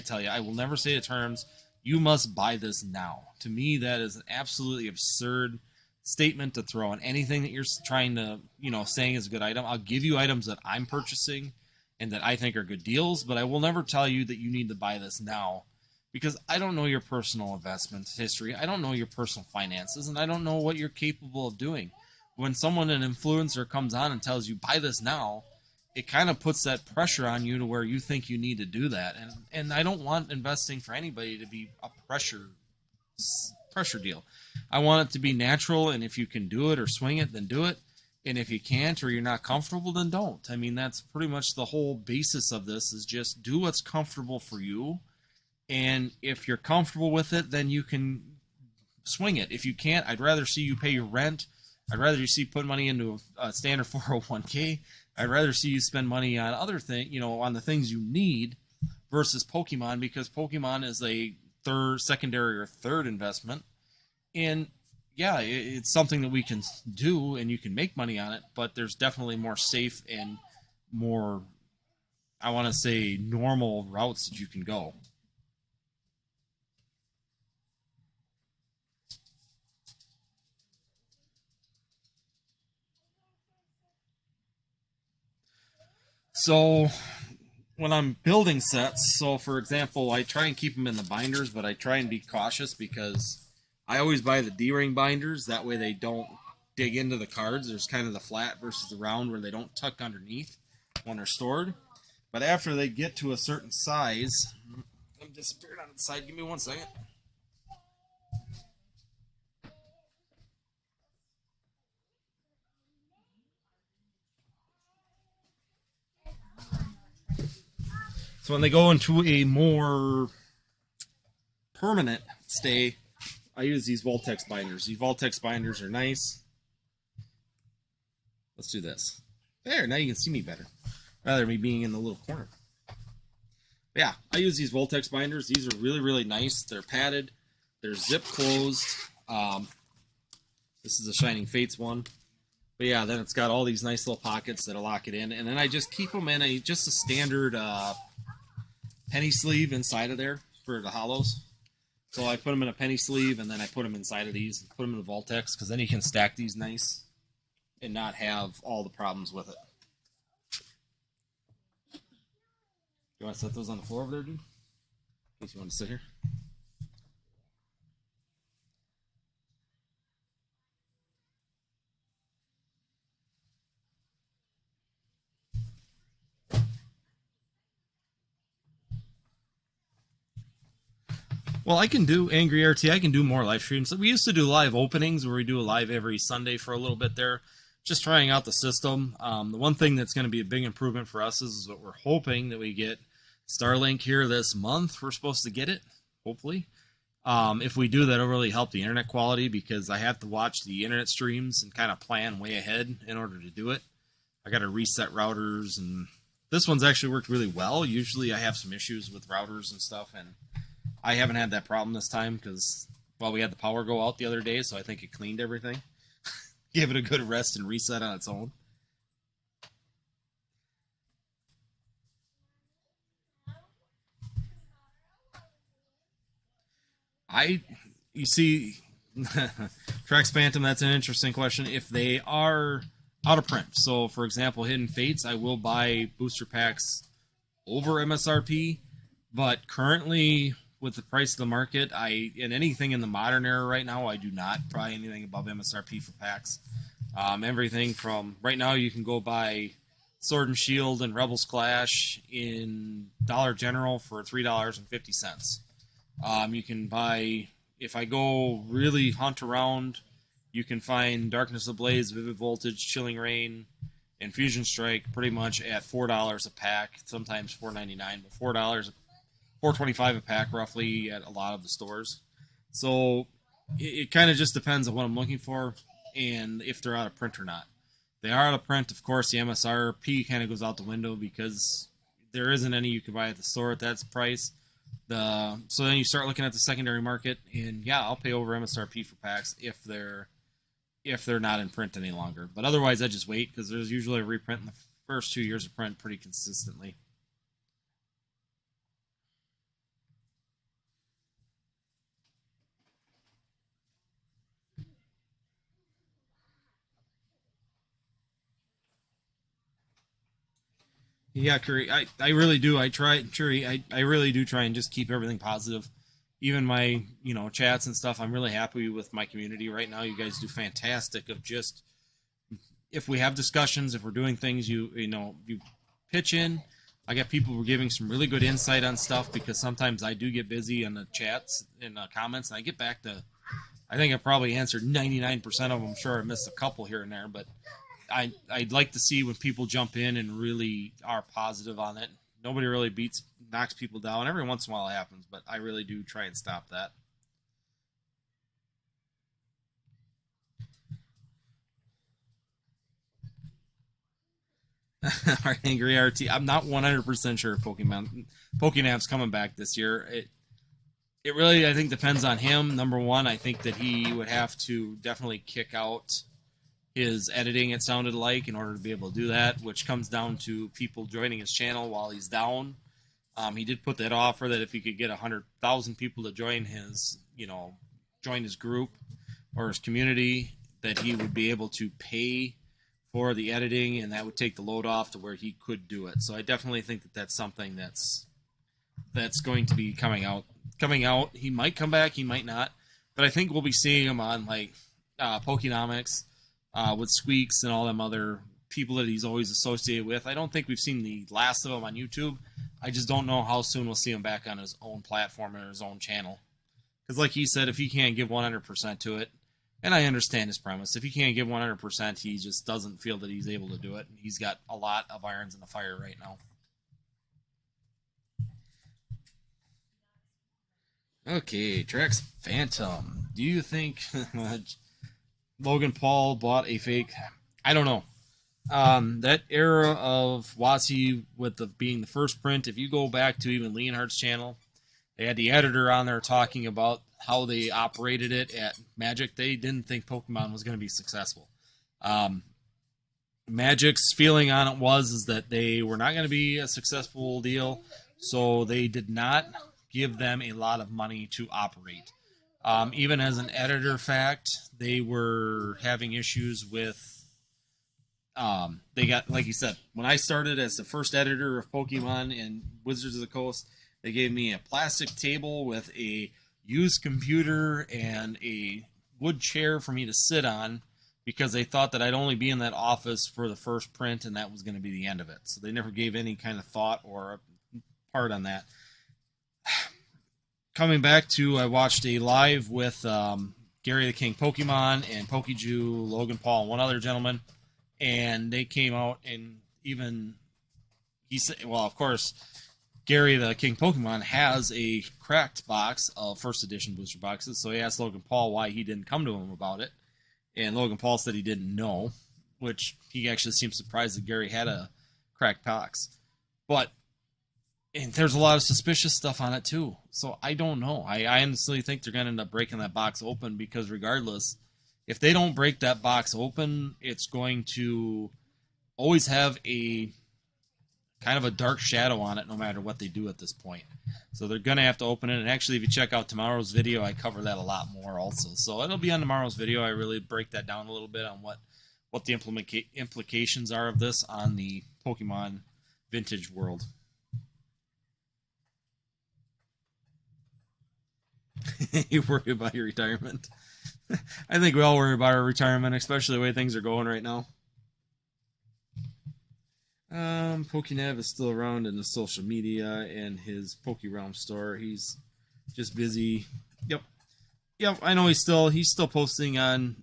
tell you. I will never say the terms. You must buy this now. To me, that is an absolutely absurd statement to throw on anything that you're trying to, saying is a good item. I'll give you items that I'm purchasing and that I think are good deals, but I will never tell you that you need to buy this now because I don't know your personal investment history. I don't know your personal finances, and I don't know what you're capable of doing. When someone, an influencer, comes on and tells you, buy this now, it kind of puts that pressure on you to where you think you need to do that. And I don't want investing for anybody to be a pressure deal. I want it to be natural, and if you can do it or swing it, then do it. And if you can't or you're not comfortable, then don't. I mean, that's pretty much the whole basis of this is just do what's comfortable for you. And if you're comfortable with it, then you can swing it. If you can't, I'd rather see you pay your rent. I'd rather you see put money into a standard 401k. I'd rather see you spend money on other things, on the things you need versus Pokemon, because Pokemon is a secondary or third investment. And yeah, it's something that we can do and you can make money on it, but there's definitely more safe and more, I want to say, normal routes that you can go. So when I'm building sets, so for example, I try and keep them in the binders, but I try and be cautious because I always buy the D-ring binders. That way they don't dig into the cards. There's kind of the flat versus the round where they don't tuck underneath when they're stored. But after they get to a certain size, I'm disappearing on the side. Give me 1 second. So when they go into a more permanent stay, I use these Voltex binders. These Voltex binders are nice. Let's do this. There, now you can see me better, rather than me being in the little corner. But yeah, I use these Voltex binders. These are really, really nice. They're padded. They're zip closed. This is a Shining Fates one. But yeah, then it's got all these nice little pockets that'll lock it in. And then I just keep them in just a standard penny sleeve inside of there for the hollows. So I put them in a penny sleeve, and then I put them inside of these, and put them in the Voltex, because then you can stack these nice and not have all the problems with it. You want to set those on the floor over there, dude? In case you want to sit here. Well, I can do Angry RT. I can do more live streams. We used to do live openings where we do a live every Sunday for a little bit there, just trying out the system. The one thing that's going to be a big improvement for us is that we're hoping that we get Starlink here this month. We're supposed to get it, hopefully. If we do, that'll really help the internet quality, because I have to watch the internet streams and kind of plan way ahead in order to do it. I got to reset routers, and this one's actually worked really well. Usually I have some issues with routers and stuff, and I haven't had that problem this time because, well, we had the power go out the other day, so I think it cleaned everything. Gave it a good rest and reset on its own. You see, Trex Phantom, that's an interesting question. If they are out of print, so for example, Hidden Fates, I will buy booster packs over MSRP, but currently with the price of the market, in anything in the modern era right now, I do not buy anything above MSRP for packs. Everything from right now, you can go buy Sword and Shield and Rebels Clash in Dollar General for $3.50. You can buy, if I go really hunt around, you can find Darkness Ablaze, Vivid Voltage, Chilling Rain, and Fusion Strike pretty much at $4 a pack, sometimes $4.99, but $4, $4.25 a pack roughly at a lot of the stores. So it kind of just depends on what I'm looking for and if they're out of print or not. If they are out of print, of course, the MSRP kind of goes out the window because there isn't any you can buy at the store at that price. So then you start looking at the secondary market, and yeah, I'll pay over MSRP for packs if they're not in print any longer. But otherwise, I just wait because there's usually a reprint in the first 2 years of print pretty consistently. Yeah, Curry, I really do. I try, Curry, I really do try and just keep everything positive. Even my, chats and stuff, I'm really happy with my community right now. You guys do fantastic of just, if we have discussions, if we're doing things, you pitch in. I got people who are giving some really good insight on stuff because sometimes I do get busy in the chats and comments, and I get back to, I think I probably answered 99% of them. I'm sure I missed a couple here and there, but I'd like to see when people jump in and really are positive on it. Nobody really knocks people down. Every once in a while it happens, but I really do try and stop that. Our angry RT. I'm not 100% sure if Pokémon's coming back this year. It really, I think, depends on him. Number one, I think that he would have to definitely kick out his editing, it sounded like, in order to be able to do that, which comes down to people joining his channel while he's down. He did put that offer that if he could get 100,000 people to join his group or his community, that he would be able to pay for the editing, and that would take the load off to where he could do it. So I definitely think that that's something that's going to be coming out. He might come back, he might not, but I think we'll be seeing him on like Pokenomics with Squeaks and all them other people that he's always associated with. I don't think we've seen the last of him on YouTube. I just don't know how soon we'll see him back on his own platform and his own channel. Because like he said, if he can't give 100% to it, and I understand his premise, if he can't give 100%, he just doesn't feel that he's able to do it. He's got a lot of irons in the fire right now. Okay, Trex Phantom. Do you think Logan Paul bought a fake? I don't know. That era of WotC with being the first print, if you go back to even Leonhardt's channel, they had the editor on there talking about how they operated it at Magic. They didn't think Pokemon was going to be successful. Magic's feeling on it is that they were not going to be a successful deal, so they did not give them a lot of money to operate. Even as an editor fact, they were having issues with they got, like you said, when I started as the first editor of Pokemon and Wizards of the Coast, they gave me a plastic table with a used computer and a wood chair for me to sit on because they thought that I'd only be in that office for the first print and that was going to be the end of it. So they never gave any kind of thought or part on that. Coming back to, I watched a live with Gary the King Pokemon and Pokeju, Logan Paul, and one other gentleman. And they came out and he said, well, of course, Gary the King Pokemon has a cracked box of first edition booster boxes. So he asked Logan Paul why he didn't come to him about it. And Logan Paul said he didn't know, which he actually seemed surprised that Gary had a cracked box. But and there's a lot of suspicious stuff on it too. So I don't know. I honestly think they're going to end up breaking that box open because regardless, if they don't break that box open, it's going to always have a kind of a dark shadow on it no matter what they do at this point. So they're going to have to open it. And actually, if you check out tomorrow's video, I cover that a lot more also. So it'll be on tomorrow's video. I really break that down a little bit on what the implications are of this on the Pokemon vintage world. You worry about your retirement? I think we all worry about our retirement, especially the way things are going right now. PokeNav is still around in the social media and his PokeRealm store. He's just busy. Yep. I know he's still posting on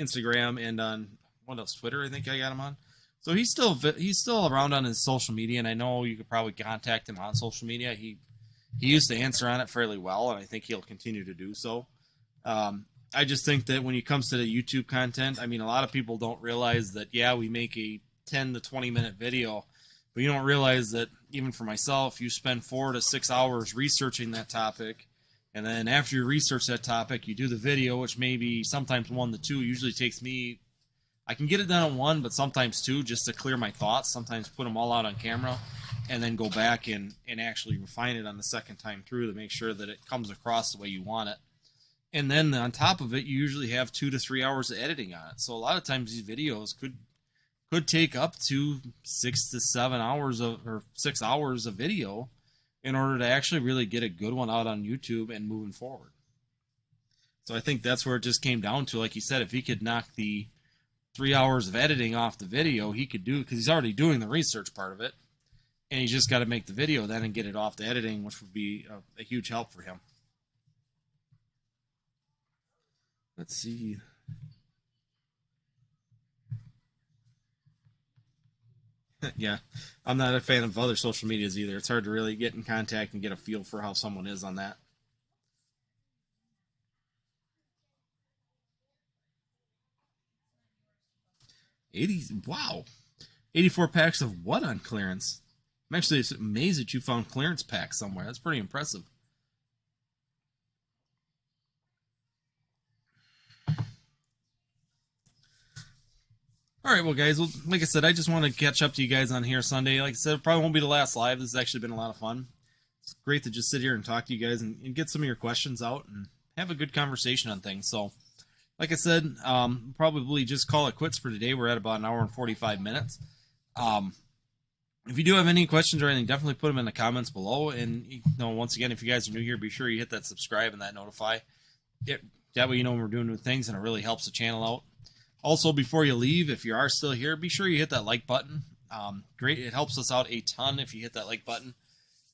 Instagram and on what else? Twitter. I think I got him on. So he's still around on his social media, and I know you could probably contact him on social media. He used to answer on it fairly well, and I think he'll continue to do so. I just think that when it comes to the YouTube content, I mean, a lot of people don't realize that, yeah, we make a 10 to 20 minute video, but you don't realize that even for myself, you spend 4 to 6 hours researching that topic, and then after you research that topic, you do the video, which maybe sometimes 1 to 2. Usually takes me, I can get it done in 1, but sometimes 2, just to clear my thoughts. Sometimes put them all out on camera and then go back and actually refine it on the second time through to make sure that it comes across the way you want it. And then on top of it, you usually have 2 to 3 hours of editing on it. So a lot of times these videos could take up to 6 to 7 hours or 6 hours of video in order to actually really get a good one out on YouTube and moving forward. So I think that's where it just came down to, like you said, if he could knock the 3 hours of editing off the video, he could do it because he's already doing the research part of it. And he's just got to make the video then and get it off the editing, which would be a huge help for him. Let's see. Yeah, I'm not a fan of other social medias either. It's hard to really get in contact and get a feel for how someone is on that. Wow. 84 packs of what on clearance? I'm actually amazed that you found clearance packs somewhere. That's pretty impressive. All right, well, guys, like I said, I just want to catch up to you guys on here Sunday. Like I said, it probably won't be the last live. This has actually been a lot of fun. It's great to just sit here and talk to you guys and get some of your questions out and have a good conversation on things. So, like I said, probably just call it quits for today. We're at about 1 hour and 45 minutes. If you do have any questions or anything, definitely put them in the comments below. And once again, if you guys are new here, be sure you hit that subscribe and that notify. That way you know when we're doing new things, and it really helps the channel out. Also, before you leave, if you are still here, be sure you hit that like button. Great, it helps us out a ton if you hit that like button.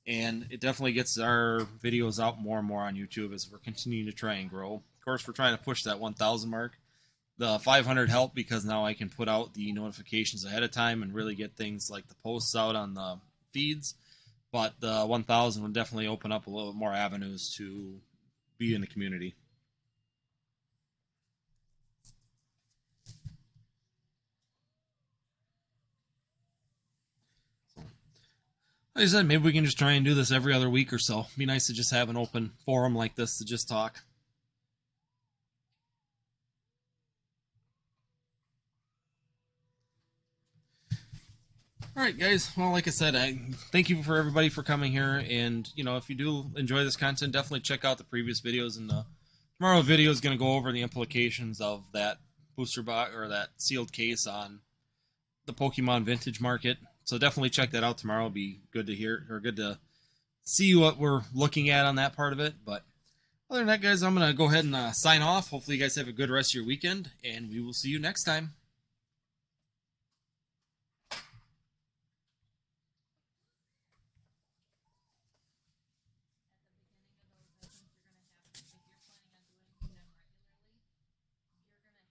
And it definitely gets our videos out more and more on YouTube as we're continuing to try and grow. Of course, we're trying to push that 1,000 mark. The 500 helped because now I can put out the notifications ahead of time and really get things like the posts out on the feeds. But the 1,000 would definitely open up a little bit more avenues to be in the community. Like I said, maybe we can just try and do this every other week or so. Be nice to just have an open forum like this to just talk. All right, guys. Well, like I said, I thank you for everybody for coming here. And, if you do enjoy this content, definitely check out the previous videos. And tomorrow's video is going to go over the implications of that booster box or that sealed case on the Pokemon vintage market. So definitely check that out tomorrow. It'll be good to hear or good to see what we're looking at on that part of it. But other than that, guys, I'm going to go ahead and sign off. Hopefully you guys have a good rest of your weekend, and we will see you next time.